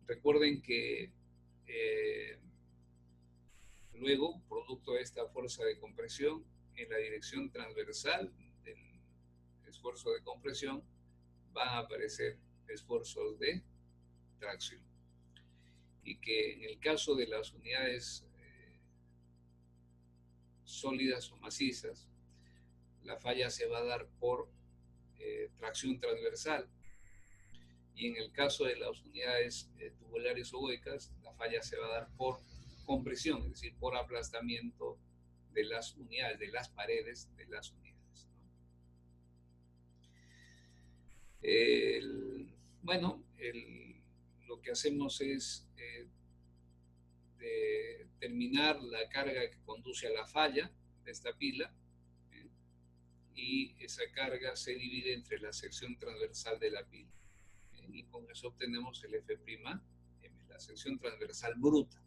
Recuerden que luego, producto de esta fuerza de compresión, en la dirección transversal del esfuerzo de compresión van a aparecer esfuerzos de tracción. Y que en el caso de las unidades sólidas o macizas, la falla se va a dar por tracción transversal. Y en el caso de las unidades tubulares o huecas, la falla se va a dar por compresión, es decir, por aplastamiento de las unidades, de las paredes de las unidades, ¿no? Bueno, lo que hacemos es determinar la carga que conduce a la falla de esta pila, y esa carga se divide entre la sección transversal de la pila. Y con eso obtenemos el F'M, la sección transversal bruta,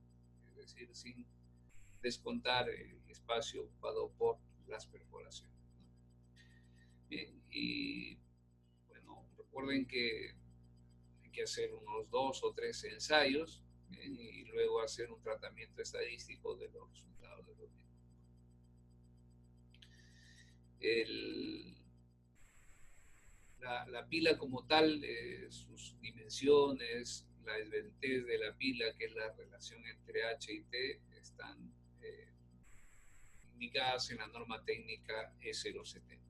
es decir, sin descontar el espacio ocupado por las perforaciones. Bien, y bueno, recuerden que hay que hacer unos 2 o 3 ensayos, bien, y luego hacer un tratamiento estadístico de los resultados de los mismos. La pila como tal, sus dimensiones, la desventez de la pila, que es la relación entre H y T, están indicadas en la norma técnica E070.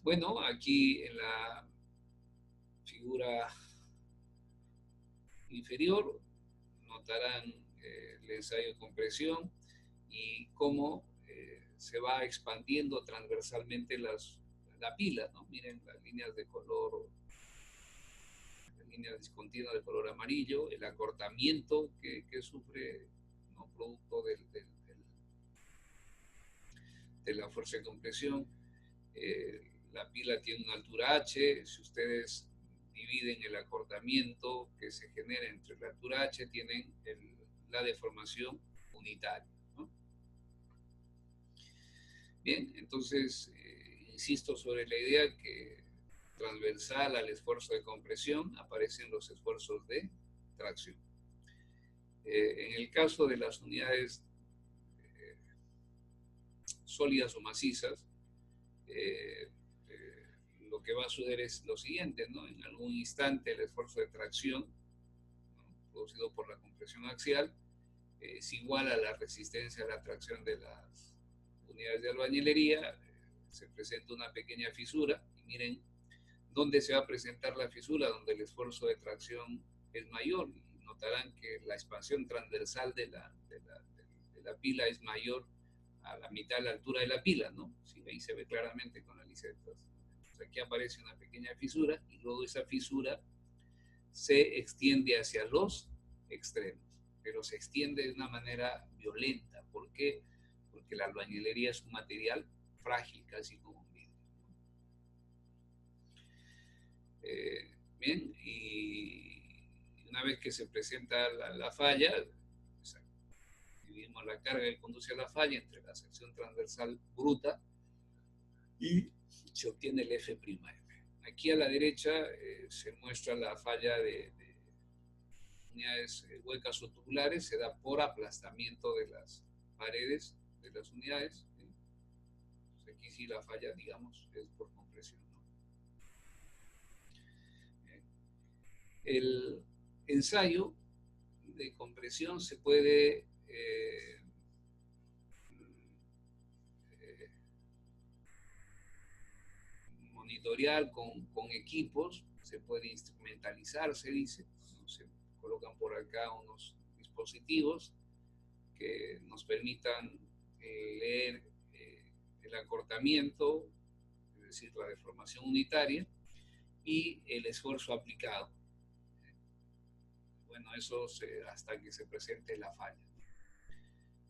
Bueno, aquí en la figura inferior notarán el ensayo de compresión y cómo se va expandiendo transversalmente la pila, ¿no? Miren las líneas de color, las líneas discontinuas de color amarillo, el acortamiento que sufre, ¿no? Producto de la fuerza de compresión. La pila tiene una altura H. Si ustedes dividen el acortamiento que se genera entre la altura H, tienen la deformación unitaria, ¿no? Bien, entonces, insisto sobre la idea que transversal al esfuerzo de compresión aparecen los esfuerzos de tracción. En el caso de las unidades sólidas o macizas, lo que va a suceder es lo siguiente, ¿no? En algún instante el esfuerzo de tracción, ¿no?, producido por la compresión axial es igual a la resistencia a la tracción de las unidades de albañilería. Se presenta una pequeña fisura y miren dónde se va a presentar la fisura, donde el esfuerzo de tracción es mayor, y notarán que la expansión transversal de la pila es mayor a la mitad de la altura de la pila, ¿no? Sí, ahí se ve claramente con la liseta. Aquí aparece una pequeña fisura y luego esa fisura se extiende hacia los extremos, pero se extiende de una manera violenta. ¿Por qué? Porque la albañilería es un material frágil, casi como un vidrio. Bien, y una vez que se presenta la falla, dividimos la carga que conduce a la falla entre la sección transversal bruta y se obtiene el F'M. Aquí a la derecha se muestra la falla de unidades huecas o tubulares, se da por aplastamiento de las paredes de las unidades. Pues aquí sí la falla, digamos, es por compresión, ¿no? El ensayo de compresión se puede monitorear con equipos, se puede instrumentalizar, se dice. Se colocan por acá unos dispositivos que nos permitan leer el acortamiento, es decir, la deformación unitaria, y el esfuerzo aplicado. Bueno, eso hasta que se presente la falla.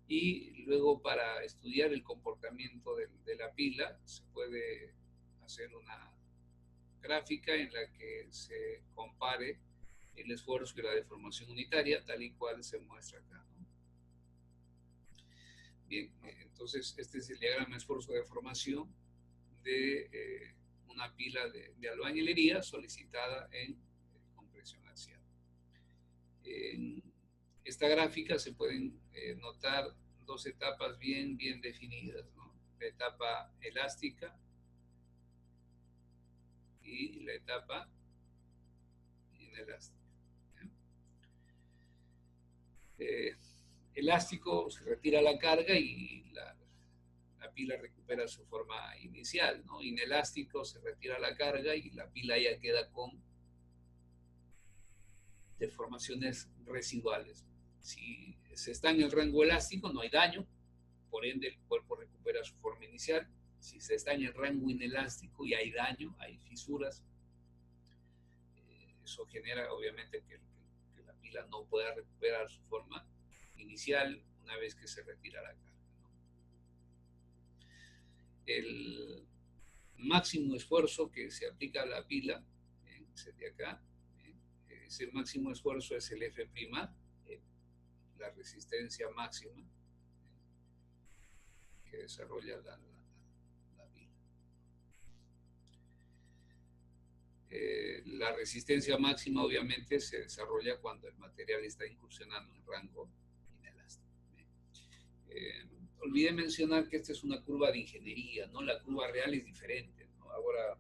Y luego, para estudiar el comportamiento de la pila, se puede hacer una gráfica en la que se compare el esfuerzo y la deformación unitaria, tal y cual se muestra acá, ¿no? Bien, entonces este es el diagrama de esfuerzo de deformación de una pila de albañilería solicitada en compresión axial. En esta gráfica se pueden notar dos etapas bien definidas, ¿no? La etapa elástica y la etapa inelástica. Elástico, se retira la carga y la pila recupera su forma inicial, ¿no? Inelástico, se retira la carga y la pila ya queda con deformaciones residuales. Si se está en el rango elástico, no hay daño, por ende el cuerpo recupera su forma inicial. Si se está en el rango inelástico y hay daño, hay fisuras, eso genera obviamente que la pila no pueda recuperar su forma inicial una vez que se retira la carga, ¿no? El máximo esfuerzo que se aplica a la pila, ese de acá, ese máximo esfuerzo es el F'M, la resistencia máxima que desarrolla la pila. La resistencia máxima obviamente se desarrolla cuando el material está incursionando en rango inelástico. Olvidé mencionar que esta es una curva de ingeniería, ¿no? La curva real es diferente, ¿no? Ahora,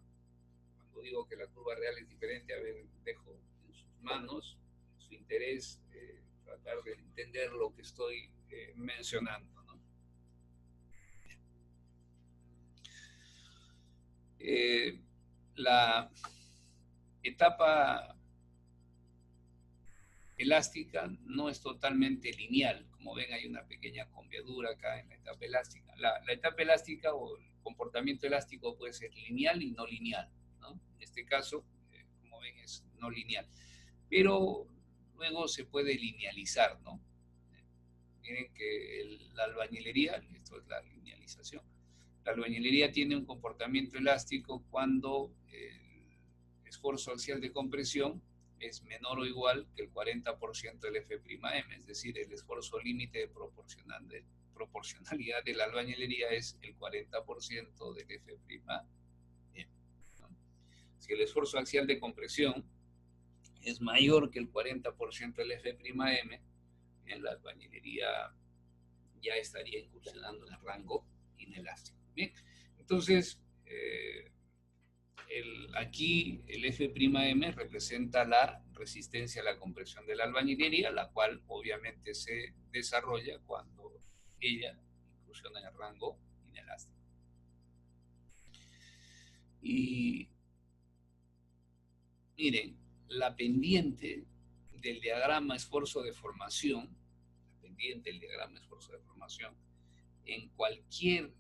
cuando digo que la curva real es diferente, a ver, dejo en sus manos, en su interés, tratar de entender lo que estoy mencionando, ¿no? La etapa elástica no es totalmente lineal. Como ven, hay una pequeña conviadura acá en la etapa elástica. La etapa elástica o el comportamiento elástico puede ser lineal y no lineal, ¿no? En este caso, como ven, es no lineal. Pero luego se puede linealizar, ¿no? Miren que la albañilería, esto es la linealización, la albañilería tiene un comportamiento elástico cuando el esfuerzo axial de compresión es menor o igual que el 40% del F'M, es decir, el esfuerzo límite de proporcionalidad de la albañilería es el 40% del F'M. Si el esfuerzo axial de compresión es mayor que el 40% del F'M, en la albañilería ya estaría incursionando en el rango inelástico. Bien, entonces, aquí el F'M representa la resistencia a la compresión de la albañilería, la cual obviamente se desarrolla cuando ella incursiona en el rango inelástico. Y miren, la pendiente del diagrama esfuerzo de formación, en cualquier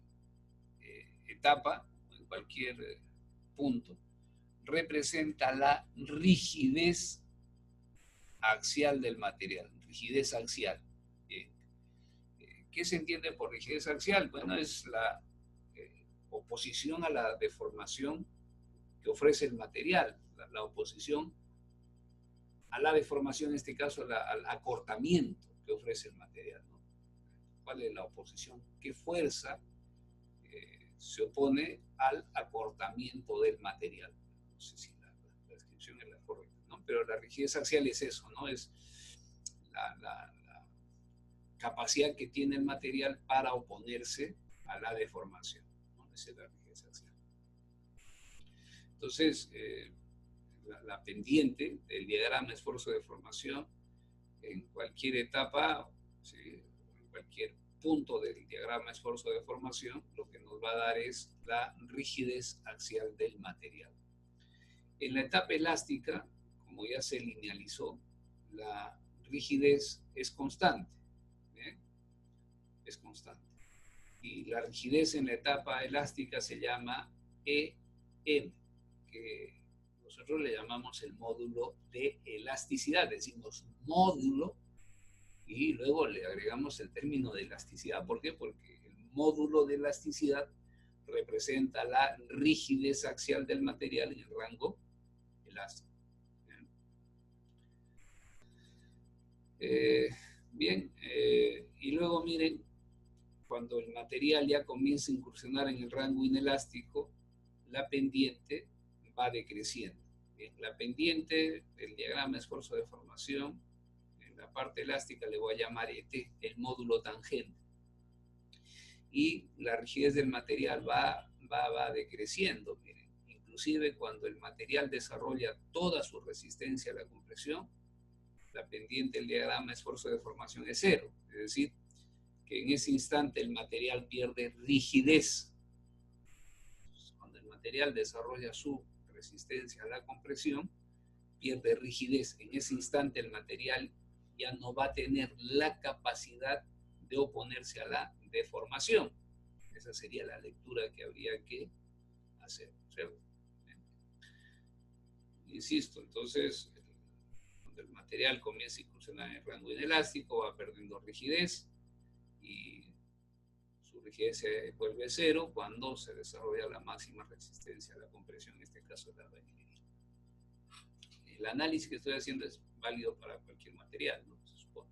etapa, en cualquier punto, representa la rigidez axial del material, rigidez axial. ¿Qué se entiende por rigidez axial? Bueno, es la oposición a la deformación que ofrece el material, la oposición a la deformación, en este caso al acortamiento que ofrece el material, ¿no? ¿Cuál es la oposición? ¿Qué fuerza se opone al acortamiento del material? No sé si la descripción es la correcta, ¿no? Pero la rigidez axial es eso, ¿no? Es la capacidad que tiene el material para oponerse a la deformación, ¿no? Esa es la rigidez axial. Entonces, la pendiente del diagrama esfuerzo de formación en cualquier etapa, ¿sí?, en cualquier punto del diagrama esfuerzo de formación, lo que nos va a dar es la rigidez axial del material. En la etapa elástica, como ya se linealizó, la rigidez es constante, ¿bien? Es constante. Y la rigidez en la etapa elástica se llama EM, que nosotros le llamamos el módulo de elasticidad. Decimos módulo y luego le agregamos el término de elasticidad. ¿Por qué? Porque el módulo de elasticidad representa la rigidez axial del material en el rango elástico. Bien, y luego miren, cuando el material ya comienza a incursionar en el rango inelástico, la pendiente va decreciendo. Bien, la pendiente del diagrama esfuerzo de formación, en la parte elástica le voy a llamar ET, el módulo tangente. Y la rigidez del material va decreciendo. Miren, inclusive cuando el material desarrolla toda su resistencia a la compresión, la pendiente del diagrama esfuerzo de formación es cero. Es decir, que en ese instante el material pierde rigidez. Cuando el material desarrolla su resistencia a la compresión, pierde rigidez. En ese instante el material ya no va a tener la capacidad de oponerse a la deformación. Esa sería la lectura que habría que hacer, ¿cierto? Insisto, entonces, cuando el material comienza a incursionar en el rango inelástico, va perdiendo rigidez y su rigidez se vuelve cero cuando se desarrolla la máxima resistencia a la compresión, en este caso la albañilería. El análisis que estoy haciendo es válido para cualquier material, ¿no? Se supone.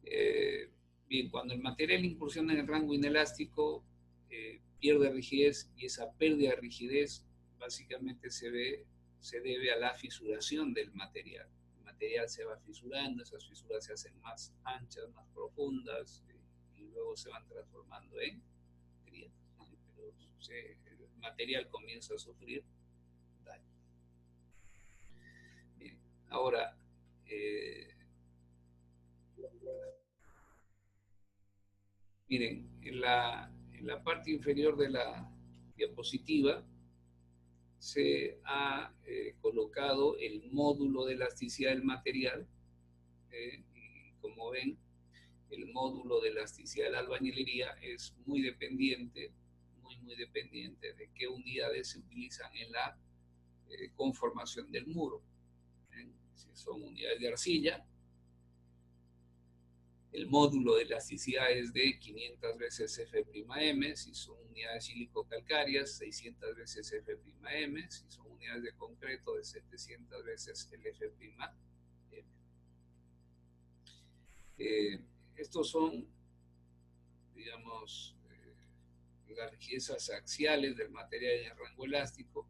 Bien, cuando el material incursiona en el rango inelástico, pierde rigidez, y esa pérdida de rigidez básicamente se debe a la fisuración del material. El material se va fisurando, esas fisuras se hacen más anchas, más profundas, y luego se van transformando en grietas. Pero el material comienza a sufrir daño. Bien, ahora, miren, en la parte inferior de la diapositiva se ha colocado el módulo de elasticidad del material. Y como ven, el módulo de elasticidad de la albañilería es muy dependiente, muy dependiente de qué unidades se utilizan en la conformación del muro. Si son unidades de arcilla, el módulo de elasticidad es de 500 veces F'M, si son unidades sílico-calcáreas, 600 veces F'M, si son unidades de concreto, de 700 veces el F'M. Estos son, digamos, las rigidezas axiales del material en el rango elástico,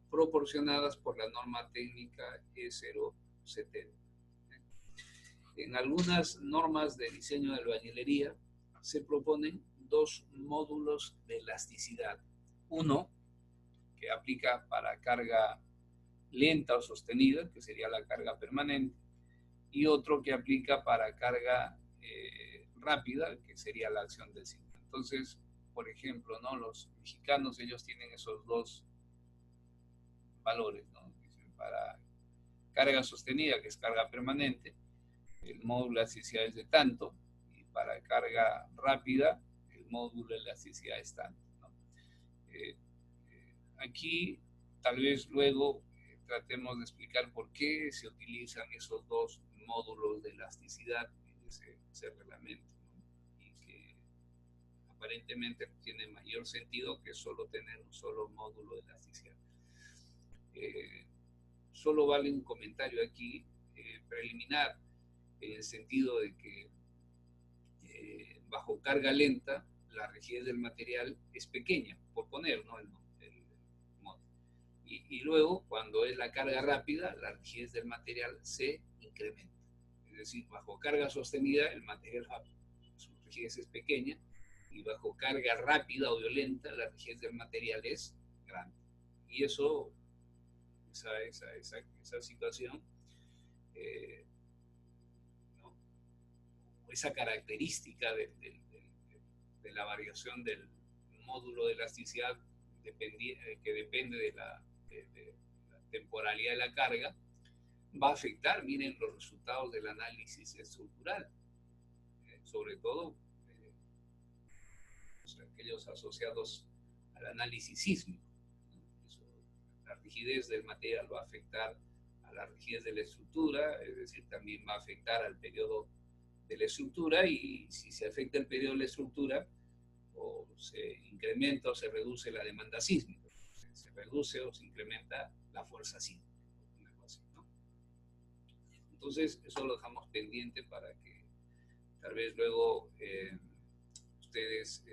proporcionadas por la norma técnica E070. En algunas normas de diseño de albañilería se proponen dos módulos de elasticidad. Uno que aplica para carga lenta o sostenida, que sería la carga permanente, y otro que aplica para carga rápida, que sería la acción del cinto. Entonces, por ejemplo, ¿no? Los mexicanos, ellos tienen esos dos valores, ¿no? Para carga sostenida, que es carga permanente, el módulo de elasticidad es de tanto, y para carga rápida, el módulo de elasticidad es tanto, ¿no? Aquí, tal vez luego tratemos de explicar por qué se utilizan esos dos módulos de elasticidad en ese reglamento, ¿no? Y que aparentemente tiene mayor sentido que solo tener un solo módulo de elasticidad. Solo vale un comentario aquí preliminar, en el sentido de que bajo carga lenta la rigidez del material es pequeña, por poner, ¿no? Y luego, cuando es la carga rápida, la rigidez del material se incrementa. Es decir, bajo carga sostenida, el material, su rigidez es pequeña, y bajo carga rápida o violenta, la rigidez del material es grande. Y eso, esa situación, ¿no? Esa característica de la variación del módulo de elasticidad que depende de la temporalidad de la carga, va a afectar, miren, los resultados del análisis estructural, sobre todo aquellos asociados al análisis sísmico. La rigidez del material va a afectar a la rigidez de la estructura, es decir, también va a afectar al periodo de la estructura, y si se afecta el periodo de la estructura, o se incrementa o se reduce la demanda sísmica, se reduce o se incrementa la fuerza sísmica, ¿no? Entonces, eso lo dejamos pendiente para que tal vez luego ustedes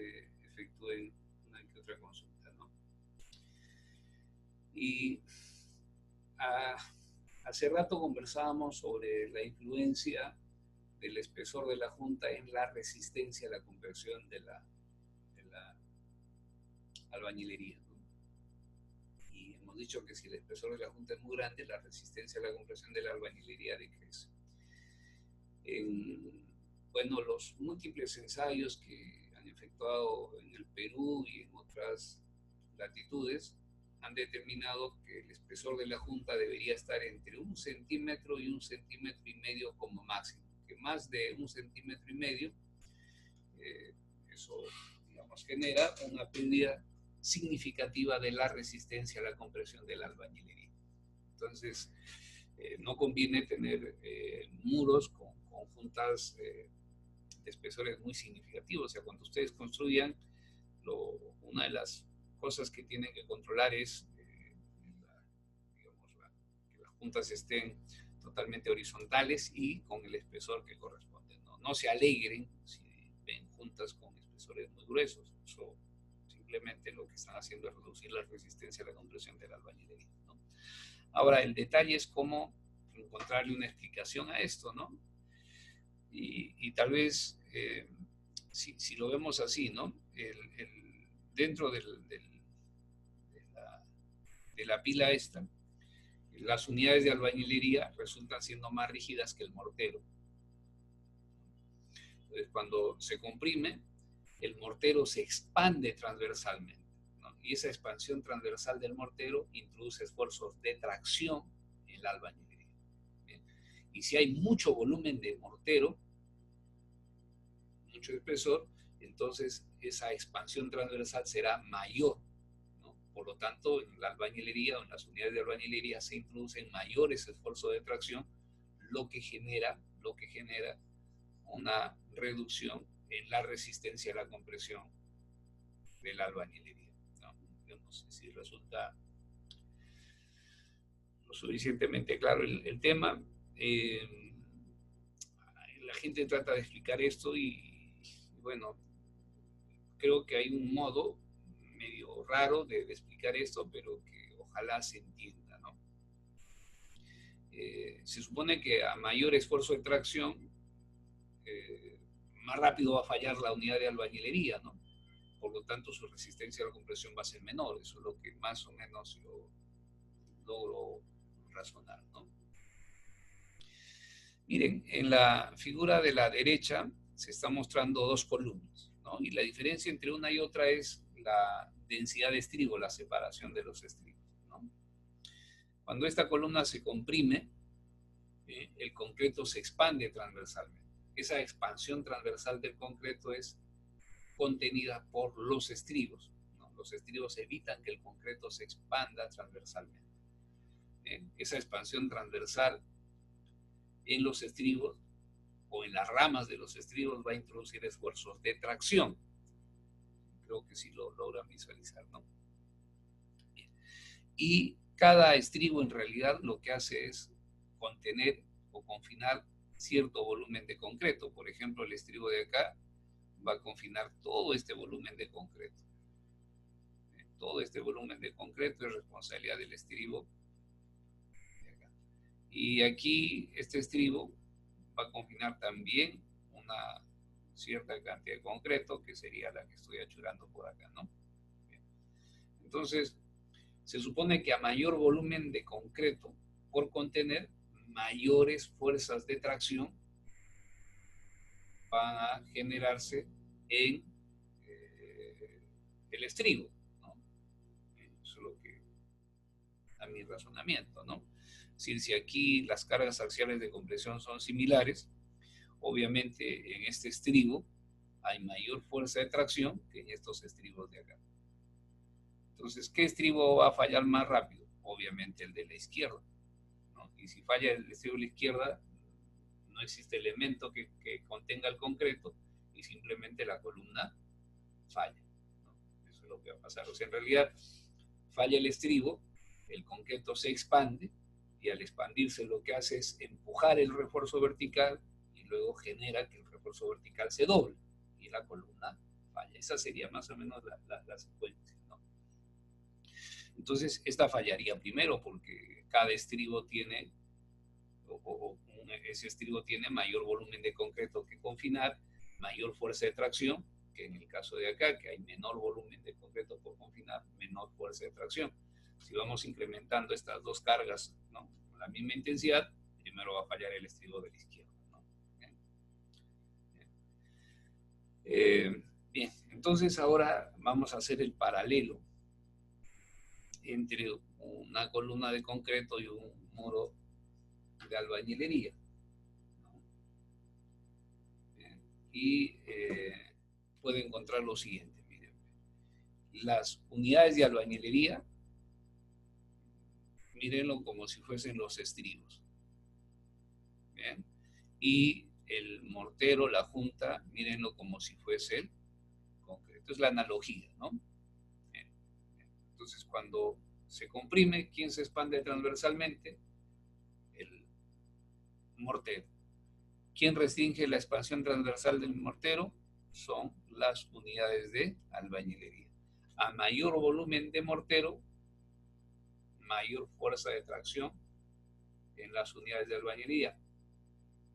efectúen una que otra consulta, ¿no? Y hace rato conversábamos sobre la influencia del espesor de la junta en la resistencia a la compresión de la albañilería, ¿no? Y hemos dicho que si el espesor de la junta es muy grande, la resistencia a la compresión de la albañilería decrece. Bueno, los múltiples ensayos que han efectuado en el Perú y en otras latitudes han determinado que el espesor de la junta debería estar entre 1 centímetro y 1,5 centímetros como máximo, que más de 1,5 centímetros, eso, digamos, genera una pérdida significativa de la resistencia a la compresión de la albañilería. Entonces, no conviene tener muros con juntas de espesores muy significativos. O sea, cuando ustedes construyan, una de las cosas que tienen que controlar es que las juntas estén totalmente horizontales y con el espesor que corresponde, ¿no? no se alegren si ven juntas con espesores muy gruesos. Eso simplemente lo que están haciendo es reducir la resistencia a la compresión de la albañilería, ¿no? Ahora, el detalle es cómo encontrarle una explicación a esto, ¿no? Y tal vez, si lo vemos así, ¿no? Dentro de la pila esta, las unidades de albañilería resultan siendo más rígidas que el mortero. Entonces, cuando se comprime, el mortero se expande transversalmente, ¿no? Y esa expansión transversal del mortero introduce esfuerzos de tracción en la albañilería. ¿Bien? Y si hay mucho volumen de mortero, mucho espesor, entonces esa expansión transversal será mayor, ¿no? Por lo tanto, en la albañilería o en las unidades de albañilería se introducen mayores esfuerzos de tracción, lo que genera una reducción en la resistencia a la compresión de la albañilería, ¿no? Yo no sé si resulta lo suficientemente claro el tema. La gente trata de explicar esto y bueno, creo que hay un modo medio raro de explicar esto, pero que ojalá se entienda, ¿no? Se supone que a mayor esfuerzo de tracción, más rápido va a fallar la unidad de albañilería, ¿no? Por lo tanto, su resistencia a la compresión va a ser menor. Eso es lo que más o menos yo logro razonar, ¿no? Miren, en la figura de la derecha se están mostrando dos columnas, ¿no? Y la diferencia entre una y otra es la densidad de estribo, la separación de los estribos, ¿no? Cuando esta columna se comprime, el concreto se expande transversalmente. Esa expansión transversal del concreto es contenida por los estribos, ¿no? Los estribos evitan que el concreto se expanda transversalmente. Esa expansión transversal en los estribos o en las ramas de los estribos va a introducir esfuerzos de tracción. Creo que sí lo logran visualizar, ¿no? Bien. Y cada estribo en realidad lo que hace es contener o confinar cierto volumen de concreto. Por ejemplo, el estribo de acá va a confinar todo este volumen de concreto. Todo este volumen de concreto es responsabilidad del estribo de acá. Y aquí este estribo va a confinar también una cierta cantidad de concreto, que sería la que estoy achurando por acá, ¿no? Bien. Entonces, se supone que a mayor volumen de concreto por contener, mayores fuerzas de tracción van a generarse en el estribo, ¿no? Eso es lo que a mi razonamiento, ¿no? Es decir, si aquí las cargas axiales de compresión son similares, obviamente en este estribo hay mayor fuerza de tracción que en estos estribos de acá. Entonces, ¿qué estribo va a fallar más rápido? Obviamente el de la izquierda, ¿no? Y si falla el estribo de la izquierda, no existe elemento que contenga el concreto y simplemente la columna falla, ¿no? Eso es lo que va a pasar. O sea, en realidad falla el estribo, el concreto se expande y al expandirse lo que hace es empujar el refuerzo vertical y luego genera que el refuerzo vertical se doble y la columna falla. Esa sería más o menos la secuencia, ¿no? Entonces, esta fallaría primero porque cada estribo tiene, ese estribo tiene mayor volumen de concreto que confinar, mayor fuerza de tracción, que en el caso de acá, que hay menor volumen de concreto por confinar, menor fuerza de tracción. Si vamos incrementando estas dos cargas, ¿no?, con la misma intensidad, primero va a fallar el estribo de la izquierda, ¿no? Bien, entonces ahora vamos a hacer el paralelo entre una columna de concreto y un muro de albañilería, ¿no? Y puede encontrar lo siguiente, miren. Las unidades de albañilería, mírenlo como si fuesen los estribos. ¿Bien? Y el mortero, la junta, mírenlo como si fuese el concreto. Es la analogía, ¿no? Bien. Entonces, cuando se comprime, ¿quién se expande transversalmente? El mortero. ¿Quién restringe la expansión transversal del mortero? Son las unidades de albañilería. A mayor volumen de mortero, mayor fuerza de tracción en las unidades de albañilería.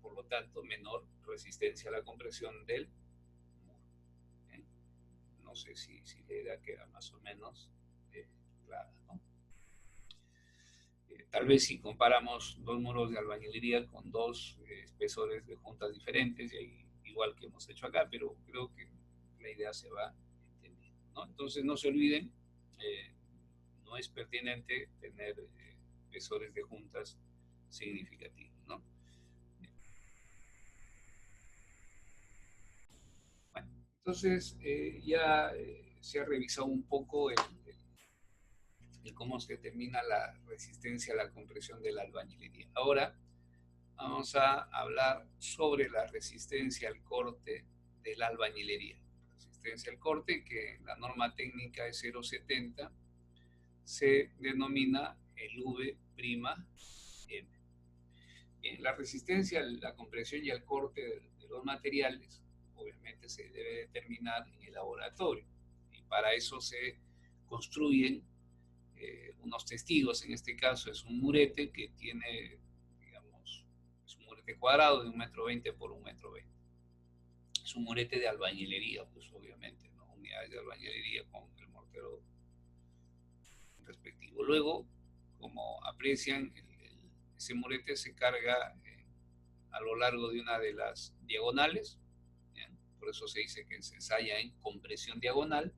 Por lo tanto, menor resistencia a la compresión del muro. No sé si la idea queda más o menos clara, ¿no? Tal vez si comparamos dos muros de albañilería con dos espesores de juntas diferentes, y igual que hemos hecho acá, pero creo que la idea se va entendiendo, ¿no? Entonces no se olviden, no es pertinente tener espesores de juntas significativos, ¿no? Bueno, entonces ya se ha revisado un poco el cómo se determina la resistencia a la compresión de la albañilería. Ahora vamos a hablar sobre la resistencia al corte de la albañilería. Resistencia al corte, que en la norma técnica es 0,70, se denomina el V'. Bien, la resistencia a la compresión y al corte de los materiales, obviamente se debe determinar en el laboratorio. Y para eso se construyen unos testigos. En este caso es un murete que tiene, digamos, es un murete cuadrado de 1,20 m por 1,20 m. Es un murete de albañilería, pues obviamente, ¿no? Unidades de albañilería con el mortero respectivo. Luego, como aprecian, ese murete se carga a lo largo de una de las diagonales. ¿Bien? Por eso se dice que se ensaya en compresión diagonal.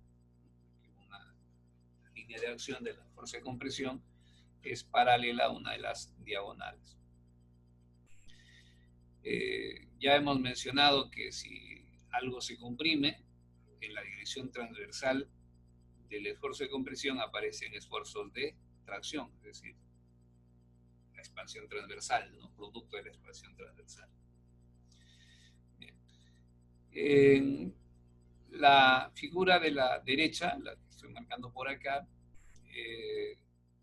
Una línea de acción de la fuerza de compresión es paralela a una de las diagonales. Ya hemos mencionado que si algo se comprime, en la dirección transversal del esfuerzo de compresión aparecen esfuerzos de tracción, es decir, la expansión transversal, ¿no? Producto de la expansión transversal. Bien. En la figura de la derecha, la que estoy marcando por acá,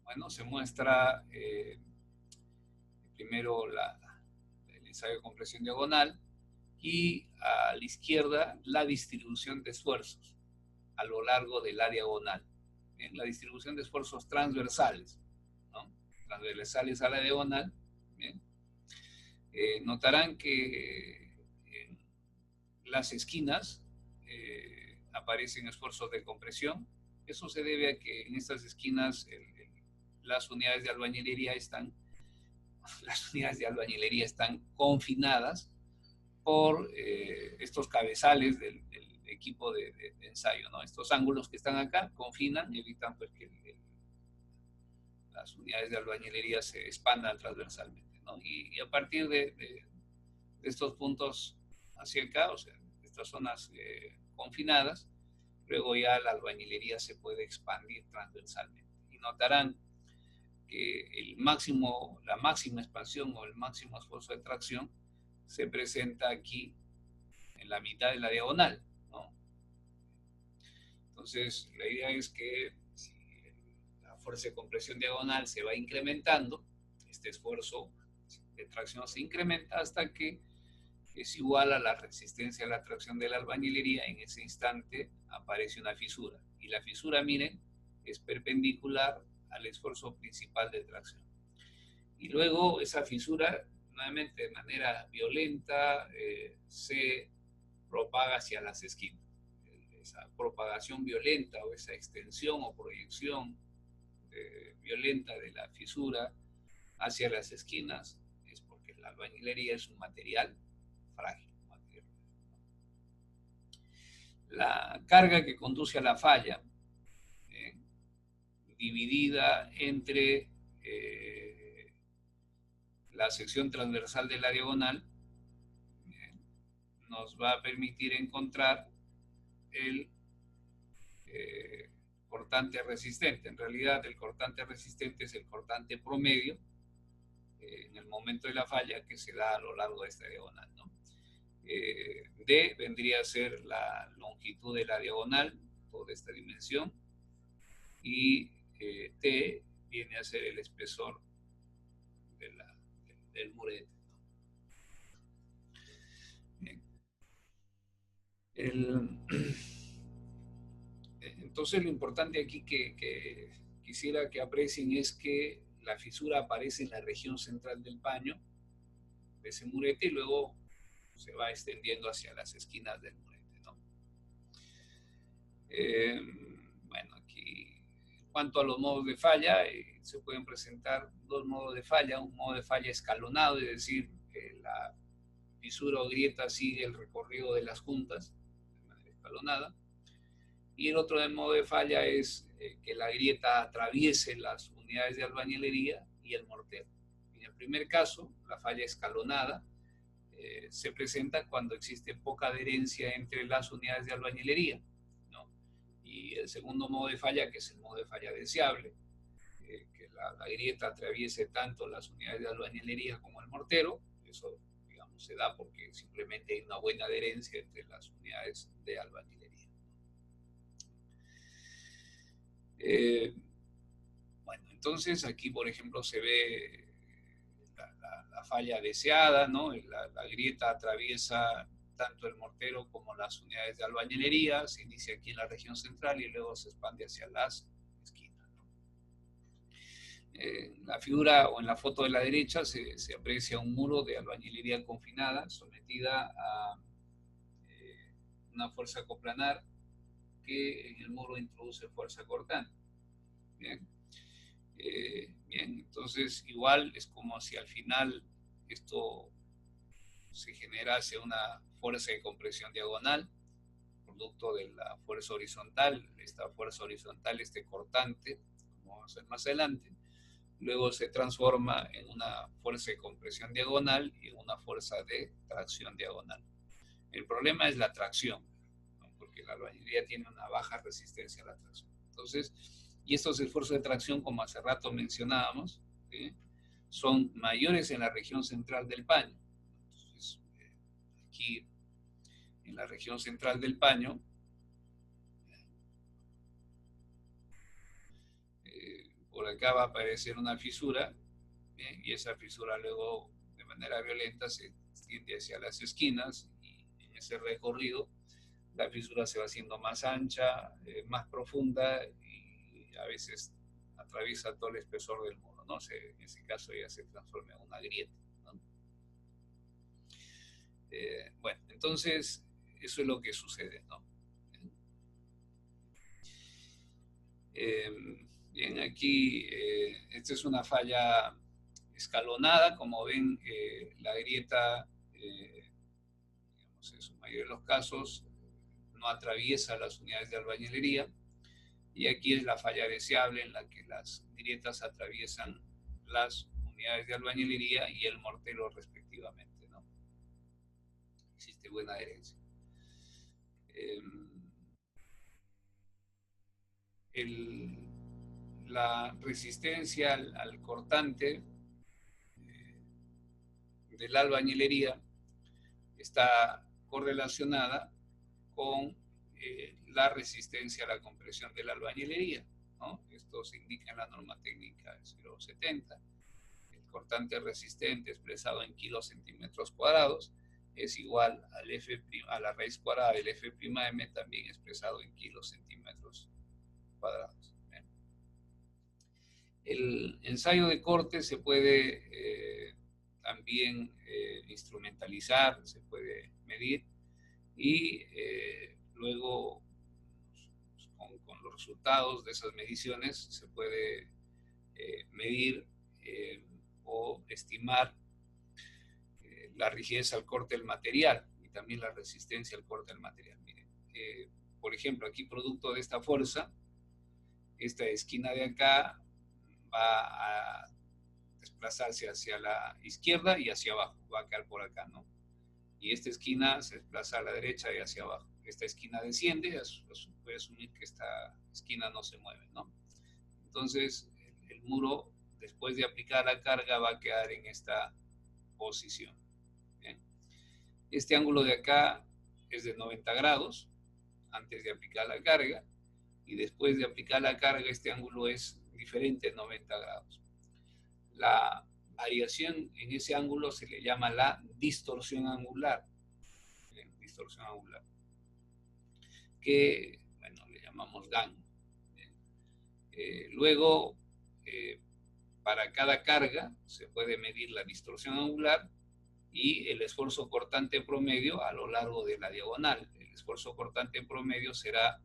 bueno, se muestra primero el ensayo de compresión diagonal y a la izquierda la distribución de esfuerzos a lo largo de la diagonal. Bien, la distribución de esfuerzos transversales, ¿no? Transversales a la diagonal. Bien. Notarán que en las esquinas aparecen esfuerzos de compresión. Eso se debe a que en estas esquinas las unidades de albañilería están confinadas por estos cabezales del equipo de ensayo, ¿no? Estos ángulos que están acá confinan, evitan pues, que las unidades de albañilería se expandan transversalmente, ¿no? Y a partir de estos puntos hacia acá, o sea, estas zonas confinadas, luego ya la albañilería se puede expandir transversalmente. Y notarán que la máxima expansión o el máximo esfuerzo de tracción se presenta aquí en la mitad de la diagonal, ¿no? Entonces, la idea es que si la fuerza de compresión diagonal se va incrementando, este esfuerzo de tracción se incrementa hasta que es igual a la resistencia a la tracción de la albañilería. En ese instante aparece una fisura. Y la fisura, miren, es perpendicular al esfuerzo principal de tracción. Y luego esa fisura, nuevamente de manera violenta, se propaga hacia las esquinas. Esa propagación violenta o esa extensión o proyección violenta de la fisura hacia las esquinas es porque la albañilería es un material frágil. La carga que conduce a la falla, dividida entre la sección transversal de la diagonal, nos va a permitir encontrar el cortante resistente. En realidad, el cortante resistente es el cortante promedio en el momento de la falla que se da a lo largo de esta diagonal, ¿no? D vendría a ser la longitud de la diagonal, toda esta dimensión, y T viene a ser el espesor del murete. Entonces lo importante aquí que quisiera que aprecien es que la fisura aparece en la región central del paño, de ese murete, y luego se va extendiendo hacia las esquinas del murete, ¿no? Bueno, aquí en cuanto a los modos de falla, se pueden presentar dos modos de falla. Un modo de falla escalonado, es decir, que la fisura o grieta sigue el recorrido de las juntas de manera escalonada. Y el otro modo de falla es que la grieta atraviese las unidades de albañilería y el mortero. En el primer caso, la falla escalonada se presenta cuando existe poca adherencia entre las unidades de albañilería, ¿no? Y el segundo modo de falla, que es el modo de falla deseable, que la grieta atraviese tanto las unidades de albañilería como el mortero. Eso, digamos, se da porque simplemente hay una buena adherencia entre las unidades de albañilería. Bueno, entonces aquí, por ejemplo, se ve la falla deseada, ¿no? La grieta atraviesa tanto el mortero como las unidades de albañilería, se inicia aquí en la región central y luego se expande hacia las esquinas, ¿no? En la figura o en la foto de la derecha se aprecia un muro de albañilería confinada sometida a una fuerza coplanar que en el muro introduce fuerza cortante. Bien. Bien, entonces igual es como si al final esto se generase una fuerza de compresión diagonal, producto de la fuerza horizontal, esta fuerza horizontal, este cortante, como vamos a ver más adelante, luego se transforma en una fuerza de compresión diagonal y en una fuerza de tracción diagonal. El problema es la tracción, ¿no? Porque la albañilería tiene una baja resistencia a la tracción. Entonces, y estos esfuerzos de tracción, como hace rato mencionábamos, ¿sí?, son mayores en la región central del paño. Entonces, aquí en la región central del paño, por acá va a aparecer una fisura, ¿bien? Y esa fisura luego de manera violenta se extiende hacia las esquinas y en ese recorrido la fisura se va haciendo más ancha, más profunda y a veces atraviesa todo el espesor del muro, ¿no? En ese caso ya se transforma en una grieta, ¿no? Bueno, entonces eso es lo que sucede, ¿no? Bien, aquí esta es una falla escalonada, como ven, la grieta, digamos, en su mayoría de los casos, no atraviesa las unidades de albañilería, y aquí es la falla deseable en la que las grietas atraviesan las unidades de albañilería y el mortero respectivamente, ¿no? Existe buena adherencia. La resistencia al cortante de la albañilería está correlacionada con la resistencia a la compresión de la albañilería, ¿no? Esto se indica en la norma técnica 070. El cortante resistente expresado en kilos centímetros cuadrados es igual al F', a la raíz cuadrada del F'M, también expresado en kilos centímetros cuadrados. ¿Bien? El ensayo de corte se puede también instrumentalizar, se puede medir y luego con los resultados de esas mediciones se puede medir o estimar la rigidez al corte del material y también la resistencia al corte del material. Miren, por ejemplo, aquí producto de esta fuerza, esta esquina de acá va a desplazarse hacia la izquierda y hacia abajo, va a quedar por acá, ¿no? Y esta esquina se desplaza a la derecha y hacia abajo. Esta esquina desciende, puede asumir que esta esquina no se mueve, ¿no? Entonces, el muro, después de aplicar la carga, va a quedar en esta posición. ¿Bien? Este ángulo de acá es de 90 grados, antes de aplicar la carga, y después de aplicar la carga, este ángulo es diferente, 90 grados. La variación en ese ángulo se le llama la distorsión angular. Distorsión angular. que, bueno, le llamamos GAN. Luego, para cada carga se puede medir la distorsión angular y el esfuerzo cortante promedio a lo largo de la diagonal. El esfuerzo cortante promedio será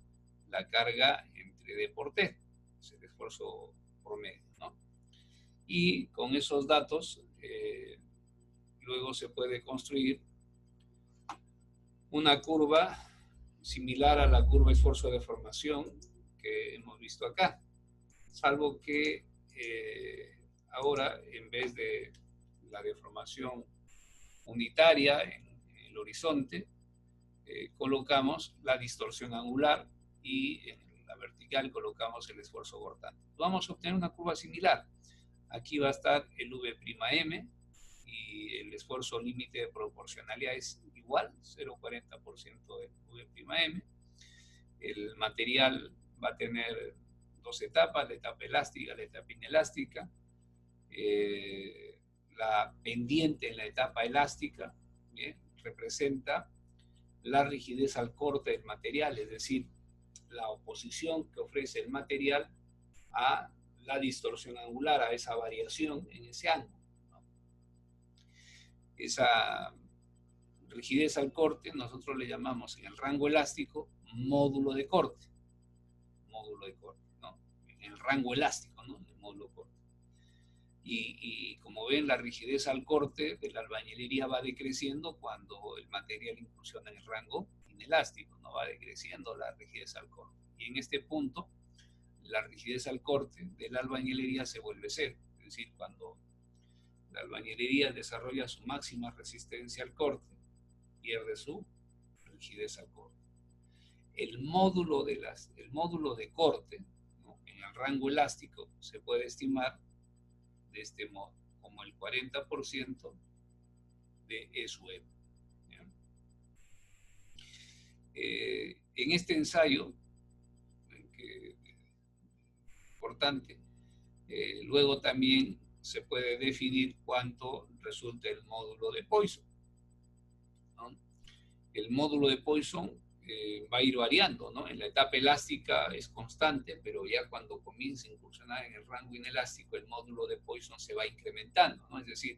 la carga entre D por T, es el esfuerzo promedio, ¿no? Y con esos datos, luego se puede construir una curva similar a la curva esfuerzo de deformación que hemos visto acá, salvo que ahora, en vez de la deformación unitaria en el horizonte, colocamos la distorsión angular y en la vertical colocamos el esfuerzo cortante. Vamos a obtener una curva similar. Aquí va a estar el V'(M) y el esfuerzo límite de proporcionalidad es igual, 0,40% del V'(M). El material va a tener dos etapas, la etapa elástica, la etapa inelástica. La pendiente en la etapa elástica, ¿bien?, representa la rigidez al corte del material, es decir, la oposición que ofrece el material a la distorsión angular, a esa variación en ese ángulo, ¿no? Esa rigidez al corte nosotros le llamamos en el rango elástico módulo de corte, ¿no? En el rango elástico, ¿no? En el módulo de corte. Y como ven, la rigidez al corte de la albañilería va decreciendo cuando el material incursiona en el rango inelástico, no va decreciendo la rigidez al corte. Y en este punto, la rigidez al corte de la albañilería se vuelve cero. Es decir, cuando la albañilería desarrolla su máxima resistencia al corte, pierde su rigidez al corte. El módulo de corte, ¿no?, en el rango elástico se puede estimar de este modo, como el 40% de E sub M. En este ensayo, importante, luego también se puede definir cuánto resulta el módulo de Poisson, ¿no? El módulo de Poisson va a ir variando, ¿no? En la etapa elástica es constante, pero ya cuando comienza a incursionar en el rango inelástico, el módulo de Poisson se va incrementando, ¿no? Es decir,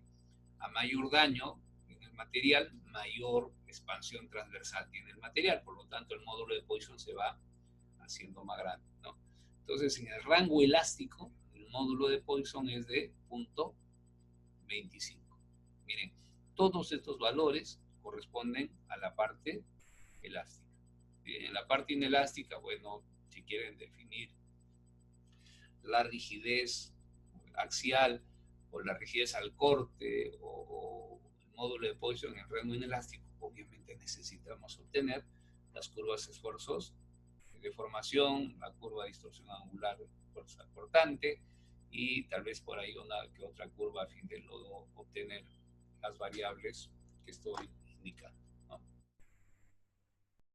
a mayor daño en el material, mayor expansión transversal tiene el material, por lo tanto el módulo de Poisson se va haciendo más grande, ¿no? Entonces, en el rango elástico, el módulo de Poisson es de 0,25. Miren, todos estos valores corresponden a la parte elástica. En la parte inelástica, bueno, si quieren definir la rigidez axial o la rigidez al corte o el módulo de Poisson en el rango inelástico, obviamente necesitamos obtener las curvas de esfuerzos de deformación, la curva de distorsión angular de fuerza cortante y tal vez por ahí una que otra curva a fin de luego obtener las variables que estoy indicando.